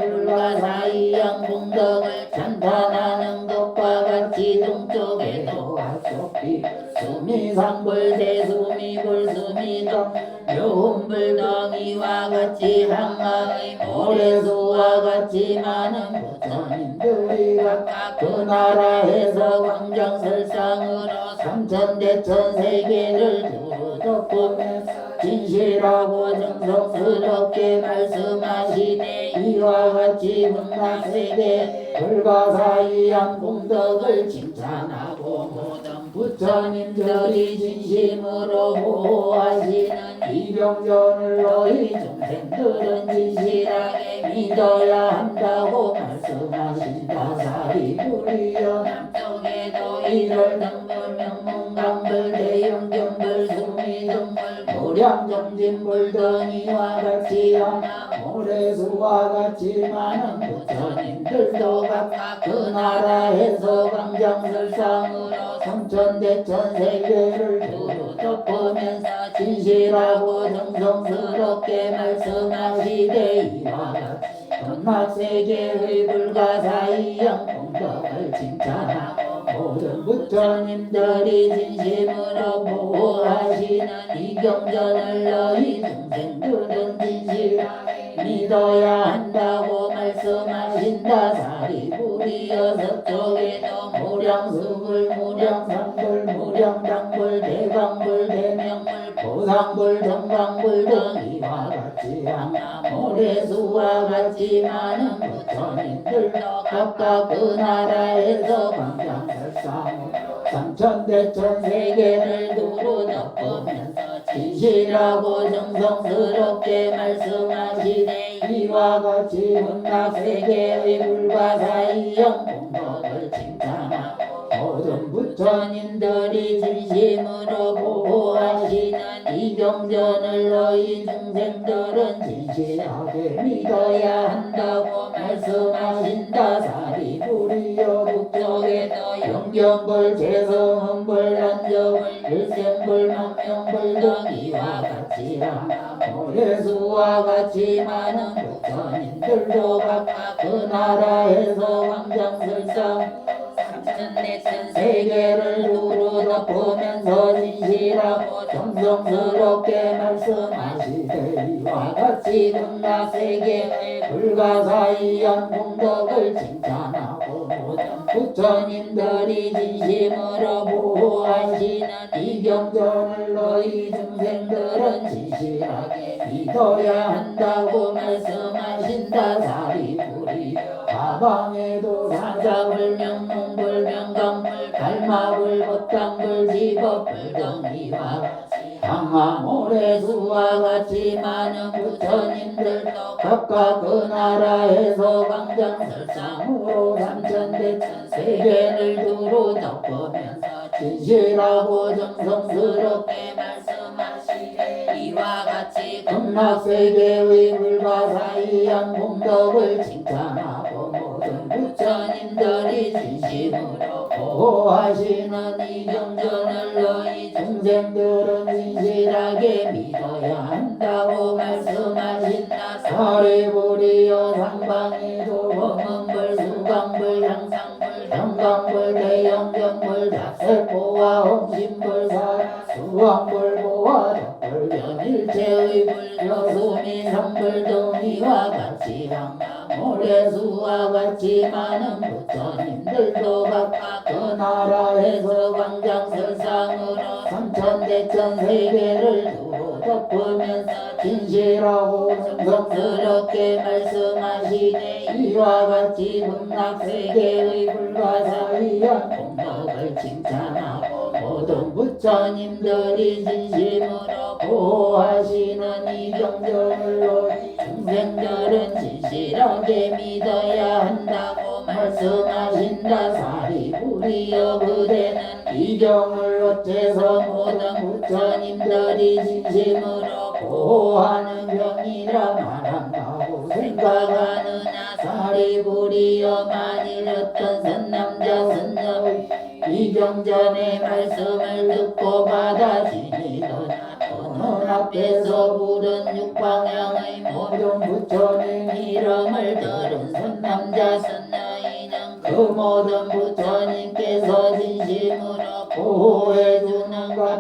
수미상불 대수미 불수미동 묘음불덩이와 같이 한가의 모래수와 같이 많은 부처님들이 각각 그 나라에서 광장설상으로 삼천대천 세계를 두루 덮으면서 진실하고 정성스럽게 말씀하시되 이와 같이 극락세계 불가사의한功德을 칭찬하고 모든 부처님들이 진심으로 보호하시는 이 경전을 너희 중생들은 진실하게 믿어야 한다고 말씀하신다. 사리부리여 남쪽에도 이를 등불 명문강불 대용경불 수미등불 무량정진불 등이와 같이 하나 모래수와 같이 많은 부처님들도 각각 그 나라에서 광장설상으로 삼천대천 세계를 두루 덮으면서 진실하고 정성스럽게 말씀하시되 이와 같이 극락세계의 불가사의한功德을 칭찬하고 모든 부처님들이 진심으로 보호하시는 이 경전을 너희 중생들은 진실하게 믿어야 한다고 말씀하신다. 사리부리여 서쪽에도 무량수불 무량상불 무량당불 대광불 대명불 보상불 정광불 등이와 같이 하나 모래수와 같이 많은 부처님들도 각각 그 나라에서 광장설상으로 삼천대천 세계를 두루 덮으면서 진실하고 정성스럽게 말씀하시되 이와 같이 극락세계의 불가사의한功德을 칭찬하고 모든 부처님들이 진심으로 보호하시는 이 경전을 너희 중생들은 진실하게 믿어야 한다고 말씀하신다. 사리부리여 북쪽에도 영경불 재성음불 안정불 일생불 망명불 등이와 같이 하나 모래수와 같이 많은 부처님들도 각각 그 나라에서 광장설상 삼천대천 세계를 두루 덮으면서 진실하고 정성스럽게 말씀하시되 이와 같이 극락세계의 불가사의한功德을 칭찬하고 모든 부처님들이 진심으로 보호하시는 이 경전을 너희 중생들은 진실하게 믿어야 한다고 말씀하신다. 사리부리여 가방에도 사자불 명문불 명강불 달마불 법당불 지법불 등이와 같이 강화 모래수와 같이 많은 부처님들도 각각 그 나라에서 광장설상으로 삼천대천 세계를 두루 덮으면서 진실하고 정성스럽게 말씀하시되 이와 같이 극락세계의 불가사의한功德을 칭찬하고 모든 부처님들이 진심으로 보호하시는 이 경전을 너희 중생들은 진실하게 믿어야 한다고 말씀하신다. 사리부리여 상방에도 범은불 수강불 향상불 경강불 대영경불 작세포와 홍심불 사라 수왕불 보화 덕불 변일체의 불 여수미 성불 등이와 같이 항나 모래수와 같이 많은 부처님들도 각각 그 나라에서 광장설상으로 삼천대천 세계를 두루 덮으면서 진실하고 정성스럽게 말씀하시되 이와 같이 극락세계의 불가사의한功德을 칭찬하고 모든 부처님들이 진심으로 보호하시는 이 경전을 너희 중생들은 진실하게 믿어야 한다고 말씀하신다. 사리부리여 그대는 이 경을 어째서 모든 부처님들이 진심으로 보호하는 경이라 말한다고 생각하느냐. 사리부리여 만일 어떤 선남자 선녀의 이 경전의 말씀을 듣고 받아지니더냐 또는 앞에서 부른 육방향의 모든 부처님 이름을 들은 선남자 선녀이는 그 모든 부처님께서 진심으로 보호해주는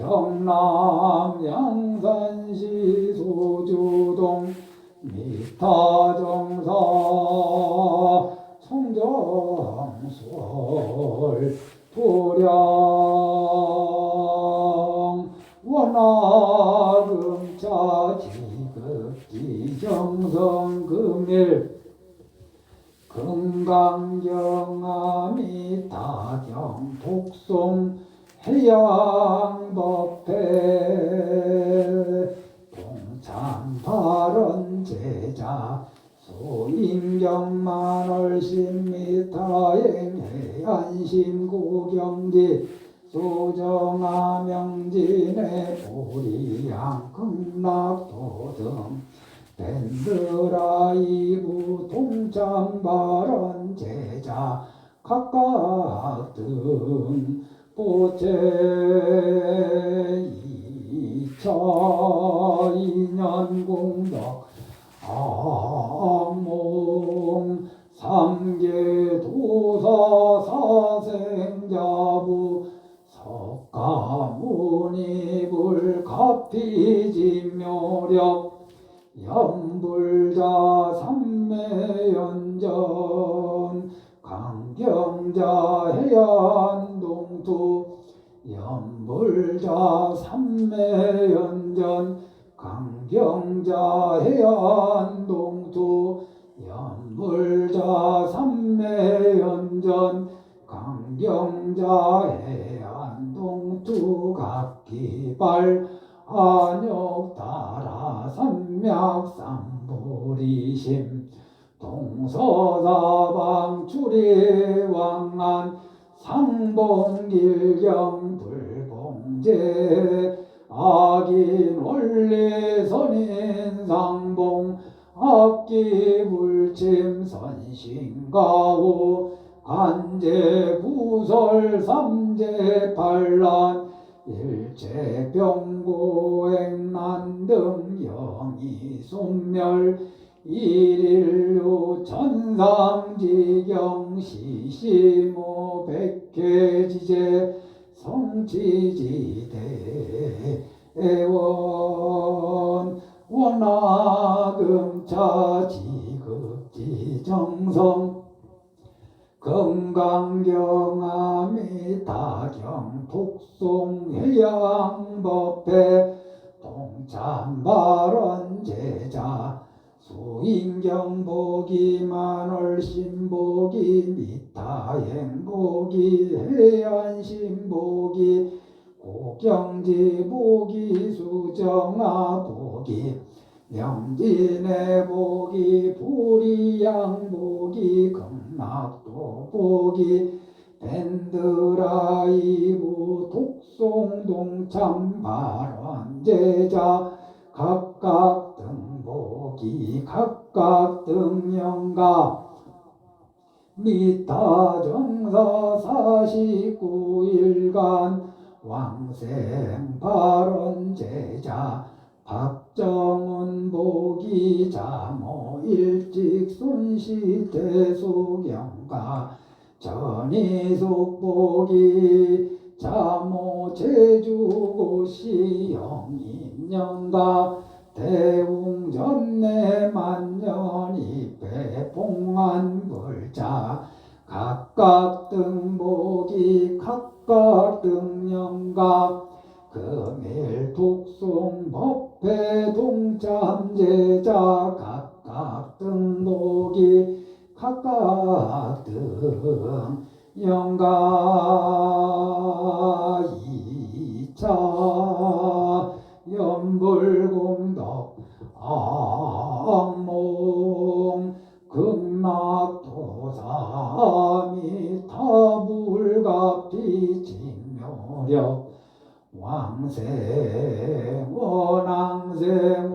경남 양산시 소주동 미타정사 청정 영솔 도량 원하금자 지극지 정성금일 금강경암이 다경 독송 해양법회 동참발언 제자 소인경만월심미타행 해안심고경지 소정하명진의 보리양 극락도 등 밴드라이브 동참발언 제자 각각 등 보채 2002년 공덕 악몽 삼계도사 사생자부 석가모니불 가피지묘력 연불자 삼매연전 강경자 해안동투 연불자 삼매연전 강경자 해안동투 연불자 삼매연전 강경자 해안동투 각기발 안욕따라 삼맥삼보리심 동서사방 출이왕안 상봉길경 불봉제 악인 원리 선인상봉 악기불침 선신가호 간제구설 삼재반란 일체병고행난 등 영이소멸 일일류 천상지경 시시모 백회지제 성취지대 애원 원하금차 지극지정성 금강경암이 다경 독송 해양법회 동참발언 제자 수인경보기 만월신보기 미타행보기 해안신보기 고경지보기 수정아보기 명진의보기 보리양보기 극락도보기 밴드라이브 독송동참발언 제자 각각 등보기 각각 등영가 미타정사 49일간 왕생발언 제자 박정은 보기 자모 일찍 손시대수경가 전이숙 보기 자모 제주고시 영인년가 대웅전내 만년입회 봉안불자 각각 등보기 각각 등영가 금일 독송 법회 동참제자 각각 등보기 각각 등영가 2차 연불공덕 악몽 극락도사 미타불가피진묘력 왕생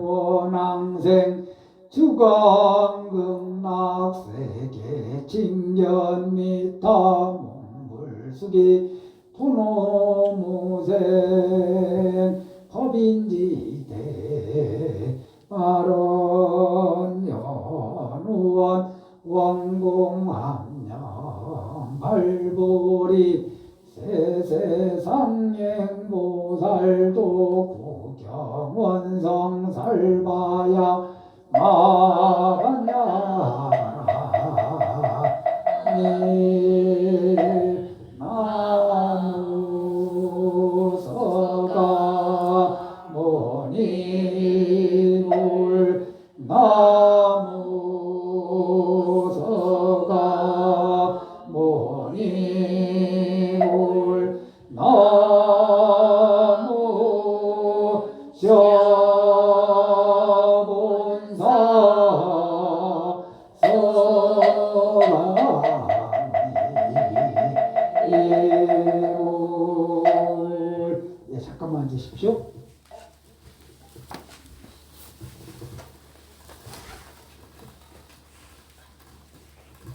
원왕생 주광극락세계 징견미타 몽불수기 토노무생 법인지대 발언 연우원 원공함령 발보리 세세상행보살도 구경원성살바야 마반야라 예, 잠깐만 앉으십시오.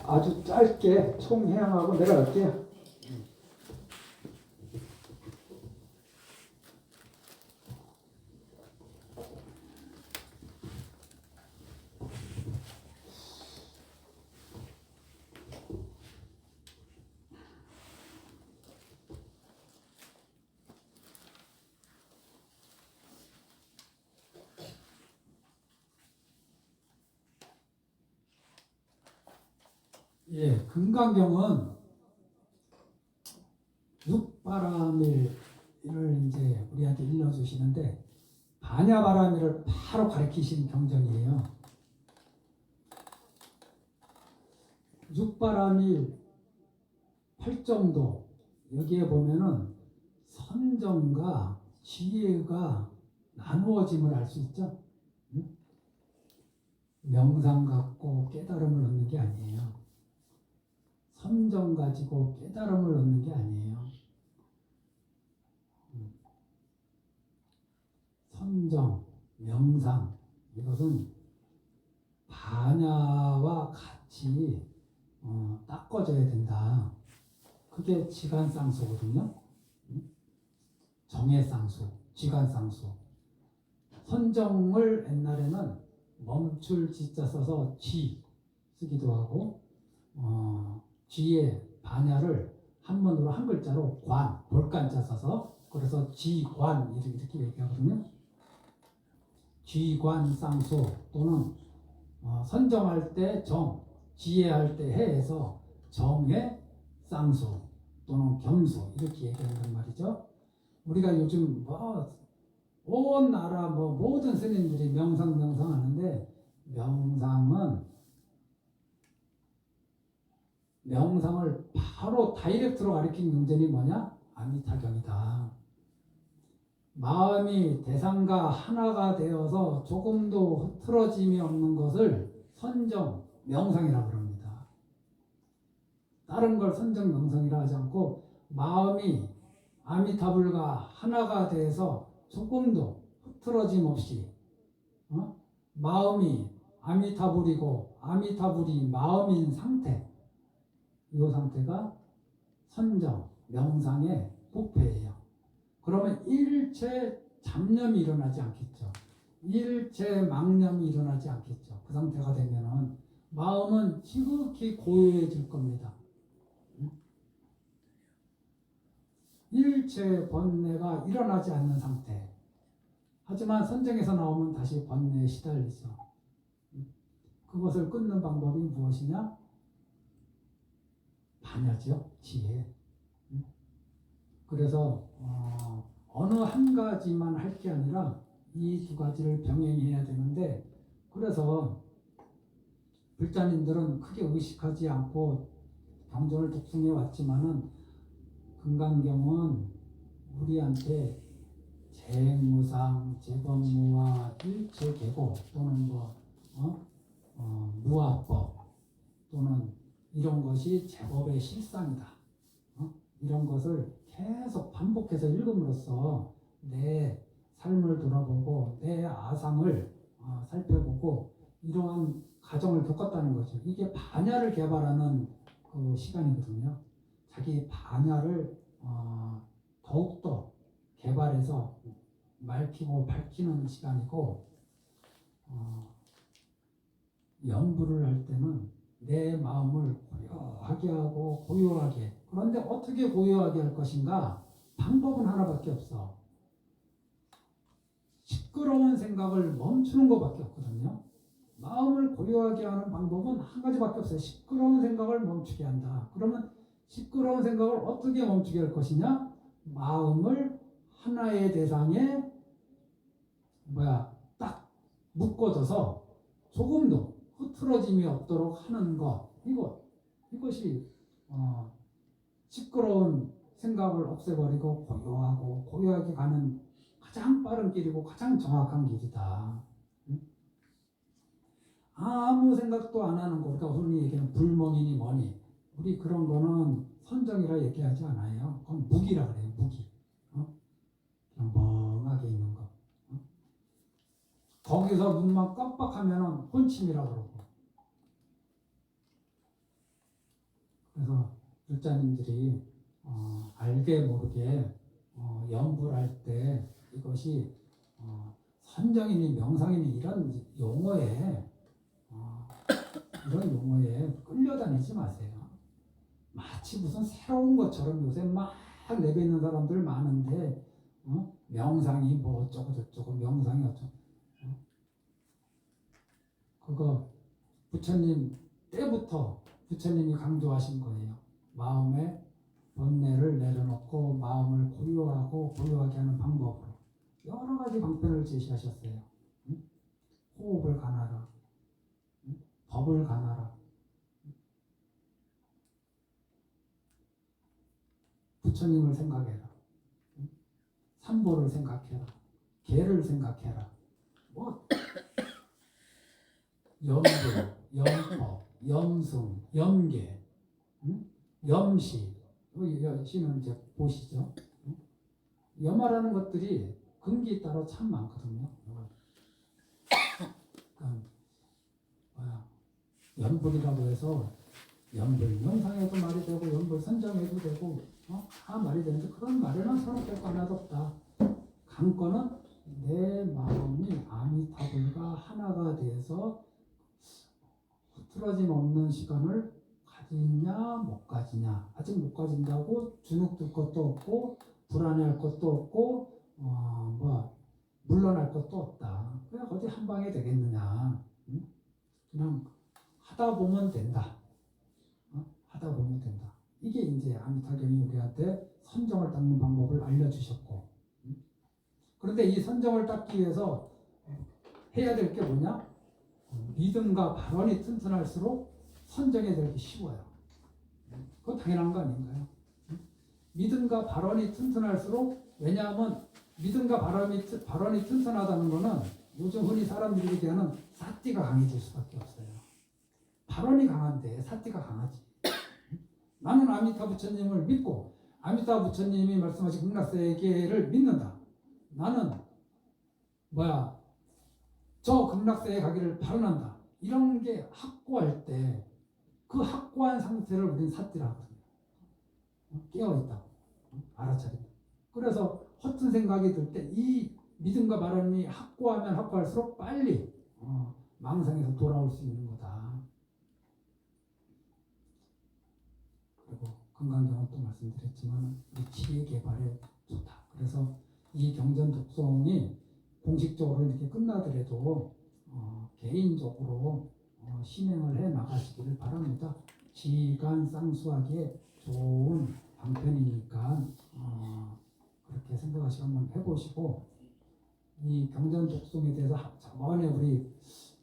아주 짧게 총회항하고 내려갈게요. 예, 금강경은 육바라밀을 이제 우리한테 일러주시는데 반야바라밀을 바로 가리키신 경전이에요. 육바라밀 활정도 여기에 보면은 선정과 지혜가 나누어짐을 알 수 있죠. 응? 명상 갖고 깨달음을 얻는 게 아니에요. 선정 가지고 깨달음을 얻는 게 아니에요. 선정, 명상 이것은 반야와 같이 닦아져야 된다. 그게 지간쌍수거든요. 정해쌍수, 지간쌍수. 선정을 옛날에는 멈출 지자 써서 쥐 쓰기도 하고 쥐의 반야를 한문으로 한 글자로 관, 볼간자 써서 그래서 쥐관 이렇게 얘기하거든요. 쥐관쌍수 또는 선정할 때 정, 지혜할 때 해에서 정의 쌍수 또는 겸수 이렇게 얘기한단 말이죠. 우리가 요즘 온 나라 모든 스님들이 명상 하는데 명상을 바로 다이렉트로 가리킨 경전이 뭐냐? 아미타경이다. 마음이 대상과 하나가 되어서 조금도 흐트러짐이 없는 것을 선정, 명상이라고 합니다. 다른 걸 선정, 명상이라 하지 않고 마음이 아미타불과 하나가 돼서 조금도 흐트러짐 없이 마음이 아미타불이고 아미타불이 마음인 상태 이 상태가 선정, 명상의 부패예요. 그러면 일체 잡념이 일어나지 않겠죠. 일체 망념이 일어나지 않겠죠. 그 상태가 되면은 마음은 지극히 고요해질 겁니다. 일체 번뇌가 일어나지 않는 상태. 하지만 선정에서 나오면 다시 번뇌에 시달리죠. 그것을 끊는 방법이 무엇이냐? 반야죠. 지혜. 그래서 어느 한 가지만 할 게 아니라 이 두 가지를 병행해야 되는데 그래서 불자님들은 크게 의식하지 않고 경전을 독송해 왔지만은 금강경은 우리한테 재무상, 재법무와 일체계고 또는 무아법 또는 이런 것이 제법의 실상이다. 이런 것을 계속 반복해서 읽음으로써 내 삶을 돌아보고 내 아상을 살펴보고 이러한 과정을 겪었다는 거죠. 이게 반야를 개발하는 그 시간이거든요. 자기 반야를 더욱더 개발해서 맑히고 밝히는 시간이고 연부를 할 때는 내 마음을 고요하게 하고 고요하게. 그런데 어떻게 고요하게 할 것인가? 방법은 하나밖에 없어. 시끄러운 생각을 멈추는 것밖에 없거든요. 마음을 고요하게 하는 방법은 한 가지밖에 없어요. 시끄러운 생각을 멈추게 한다. 그러면 시끄러운 생각을 어떻게 멈추게 할 것이냐? 마음을 하나의 대상에 딱 묶어둬서 조금도 흐트러짐이 없도록 하는 것. 이것이 시끄러운 생각을 없애버리고 고요하게 가는 가장 빠른 길이고 가장 정확한 길이다. 아무 생각도 안 하는 거. 그러니까 흔히 얘기하는 불멍이니 뭐니 우리 그런 거는 선정이라 얘기하지 않아요. 그건 무기라 그래요. 무기. 그냥 멍하게 있는 거. 거기서 눈만 깜빡하면은 혼침이라 그러고. 그래서 불자님들이 알게 모르게 연불 할때 이것이 선정이니 명상이니 이런 용어에 끌려다니지 마세요. 마치 무슨 새로운 것처럼 요새 막 내뱉는 사람들 많은데 명상이 뭐 어쩌고 저쩌고 명상이 어쩌고 그거 부처님 때부터 부처님이 강조하신 거예요. 마음의 번뇌를 내려놓고 마음을 고요하게 하는 방법으로 여러 가지 방편을 제시하셨어요. 호흡을 가나라, 법을 가나라, 부처님을 생각해라, 삼보를 생각해라, 개를 생각해라, 뭐 염불, 염법, 염승, 염계, 염시, 시는 이제 보시죠. 염화라는 것들이 근기에 따라 참 많거든요. 연불이라고 해서 연불 명상에도 말이 되고 연불 선정에도 되고 다 말이 되는데 그런 말에는 서로 될 거 하나도 없다. 관건은 내 마음이 아미타불과 하나가 돼서 흐트러짐 없는 시간을 가지냐 못 가지냐. 아직 못 가진다고 주눅들 것도 없고 불안해할 것도 없고 물러날 것도 없다. 그냥 어디 한 방에 되겠느냐. 그냥 하다 보면 된다. 하다 보면 된다. 이게 이제 아미타경이 우리한테 선정을 닦는 방법을 알려주셨고, 그런데 이 선정을 닦기 위해서 해야 될 게 뭐냐? 믿음과 발언이 튼튼할수록 선정이 되기 쉬워요. 그건 당연한 거 아닌가요? 믿음과 발언이 튼튼할수록, 왜냐하면 믿음과 발언이 튼튼하다는 거는 요즘 흔히 사람들이 얘기하는 사띠가 강해질 수밖에 없어요. 발언이 강한데 사띠가 강하지. 나는 아미타 부처님을 믿고 아미타 부처님이 말씀하신 극락세계를 믿는다. 나는 저 극락세에 가기를 발언한다. 이런 게 확고할 때 그 확고한 상태를 우리는 사띠라 하거든요. 깨어있다고, 알아차린다. 그래서 허튼 생각이 들 때 이 믿음과 발언이 확고하면 확고할수록 빨리 망상에서 돌아올 수 있는 거다. 그리고 건강경은 또 말씀드렸지만 우리 치의 개발에 좋다. 그래서 이 경전 독송이 공식적으로 이렇게 끝나더라도 개인적으로 신행을 해 나가시기를 바랍니다. 지간 쌍수하기에 좋은 방편이니까 그렇게 생각하시고 한번 해보시고, 이 경전 독송에 대해서 저번에 우리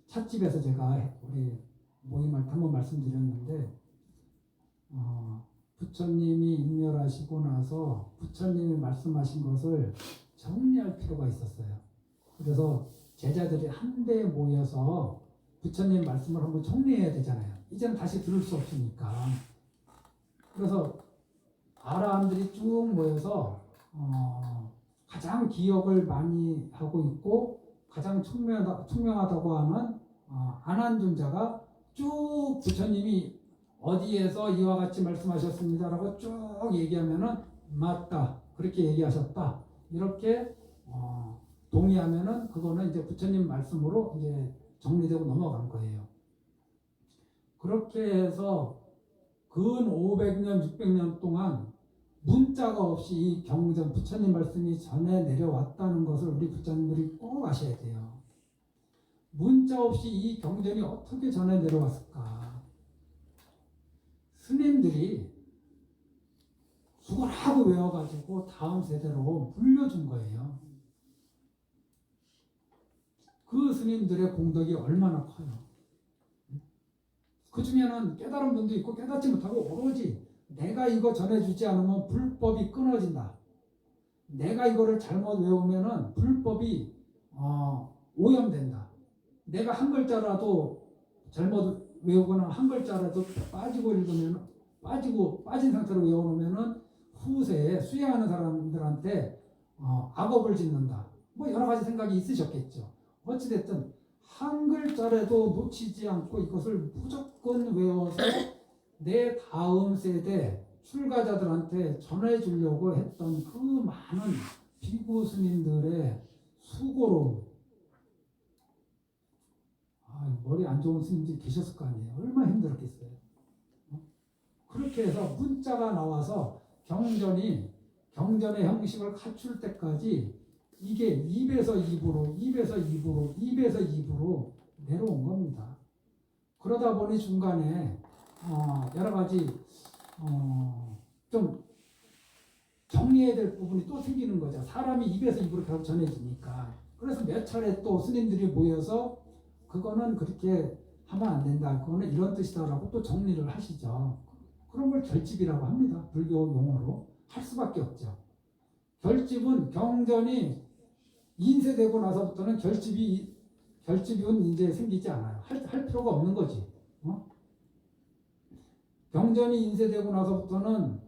찻집에서 제가 우리 모임할 때 한번 말씀드렸는데, 부처님이 인멸하시고 나서 부처님이 말씀하신 것을 정리할 필요가 있었어요. 그래서 제자들이 한데 모여서 부처님 말씀을 한번 정리해야 되잖아요. 이제는 다시 들을 수 없으니까. 그래서 아라함들이 쭉 모여서 가장 기억을 많이 하고 있고 가장 총명하다고 하는 안한존자가 쭉 부처님이 어디에서 이와 같이 말씀하셨습니다라고 쭉 얘기하면은 맞다, 그렇게 얘기하셨다, 이렇게 동의하면은 그거는 이제 부처님 말씀으로 이제 정리되고 넘어간 거예요. 그렇게 해서 근 500년, 600년 동안 문자가 없이 이 경전 부처님 말씀이 전해 내려왔다는 것을 우리 부처님들이 꼭 아셔야 돼요. 문자 없이 이 경전이 어떻게 전해 내려왔을까? 스님들이 수고하고 외워가지고 다음 세대로 물려준 거예요. 그 스님들의 공덕이 얼마나 커요. 그 중에는 깨달은 분도 있고 깨닫지 못하고 오로지 내가 이거 전해주지 않으면 불법이 끊어진다. 내가 이거를 잘못 외우면은 불법이 오염된다. 내가 한 글자라도 잘못 외우거나 한 글자라도 빠지고 읽으면 빠진 상태로 외워놓으면은 후세에 수행하는 사람들한테 악업을 짓는다. 뭐 여러 가지 생각이 있으셨겠죠. 어찌됐든 한 글자라도 놓치지 않고 이것을 무조건 외워서 내 다음 세대 출가자들한테 전해주려고 했던 그 많은 비구 스님들의 수고로움. 머리 안 좋은 스님들이 계셨을 거 아니에요. 얼마나 힘들었겠어요. 그렇게 해서 문자가 나와서 경전의 형식을 갖출 때까지 이게 입에서 입으로 내려온 겁니다. 그러다 보니 중간에 여러 가지 좀 정리해야 될 부분이 또 생기는 거죠. 사람이 입에서 입으로 계속 전해지니까. 그래서 몇 차례 또 스님들이 모여서 그거는 그렇게 하면 안 된다. 그거는 이런 뜻이다라고 또 정리를 하시죠. 그런 걸 결집이라고 합니다. 불교 용어로. 할 수밖에 없죠. 결집은 경전이 인쇄되고 나서부터는 결집이 이제 생기지 않아요. 할 필요가 없는 거지. 경전이 인쇄되고 나서부터는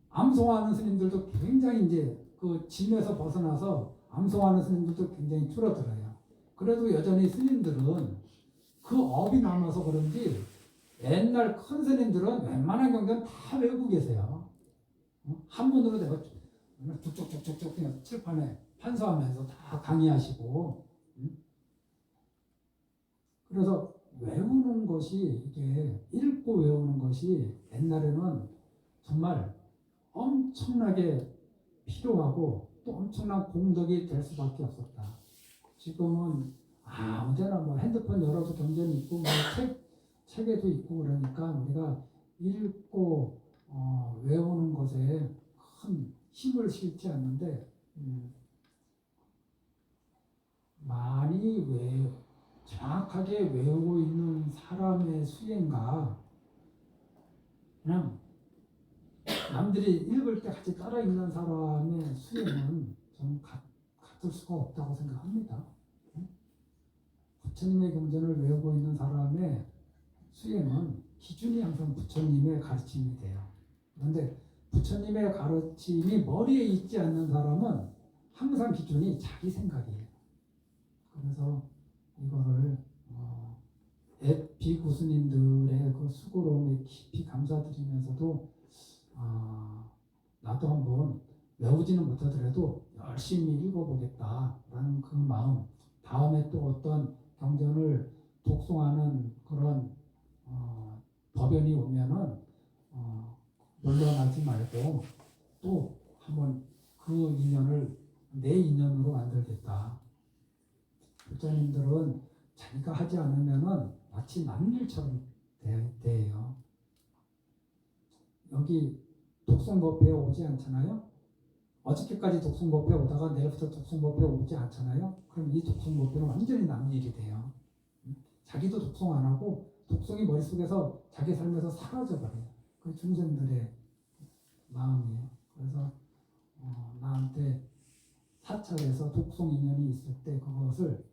암송하는 스님들도 굉장히 이제 그 짐에서 벗어나서 암송하는 스님들도 굉장히 줄어들어요. 그래도 여전히 스님들은 그 업이 남아서 그런지 옛날 큰 스님들은 웬만한 경전 다 외우고 계세요. 한문으로 내가 쭉쭉쭉쭉 그냥 칠판에 판서하면서 다 강의하시고. 그래서 외우는 것이 이게 읽고 외우는 것이 옛날에는 정말 엄청나게 필요하고 또 엄청난 공덕이 될 수밖에 없었다. 지금은 아무데나 뭐 핸드폰 열어서 경전이 있고 뭐 책에도 있고 그러니까 우리가 읽고 외우는 것에 큰 힘을 실지 않는데 많이 정확하게 외우고 있는 사람의 수행과 그냥 남들이 읽을 때 같이 따라 읽는 사람의 수행은 저는 같을 수가 없다고 생각합니다. 부처님의 경전을 외우고 있는 사람의 수행은 기준이 항상 부처님의 가르침이 돼요. 그런데 부처님의 가르침이 머리에 있지 않는 사람은 항상 기준이 자기 생각이에요. 그래서 이거를 비구 스님들의 그 수고로움에 깊이 감사드리면서도 나도 한번 외우지는 못하더라도 열심히 읽어보겠다라는 그 마음, 다음에 또 어떤 경전을 독송하는 그런 법연이 오면은 놀러나지 말고 또 한번 그 인연을 내 인연으로 만들겠다. 부처님들은 자기가 하지 않으면은 마치 남일처럼 돼요. 여기 독송법회에 오지 않잖아요. 어저께까지 독송법회에 오다가 내일부터 독송법회에 오지 않잖아요. 그럼 이 독송법회는 완전히 남일이 돼요. 자기도 독송 안 하고 독송이 머릿속에서 자기 삶에서 사라져버려요. 그 중생들의 마음이에요. 그래서 나한테 사찰에서 독송 인연이 있을 때 그것을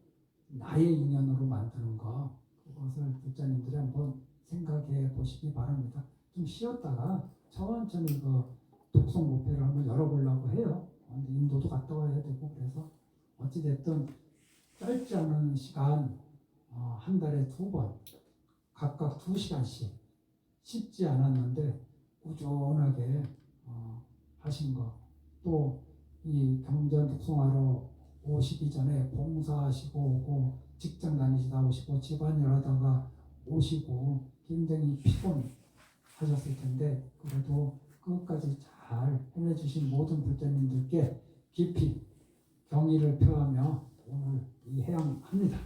나의 인연으로 만드는 거, 그것을 부처님들이 한번 생각해 보시기 바랍니다. 좀 쉬었다가 천천히 그 독송 목표를 한번 열어보려고 해요. 근데 인도도 갔다 와야 되고 그래서 어찌됐든 짧지 않은 시간 한 달에 2번 각각 2시간씩 쉽지 않았는데 꾸준하게 하신 거, 또 이 경전 독송하러 오시기 전에 봉사하시고 오고 직장 다니시다 오시고 집안일 하다가 오시고 굉장히 피곤하셨을 텐데 그래도 끝까지 잘 해내주신 모든 불자님들께 깊이 경의를 표하며 오늘 이 해양합니다.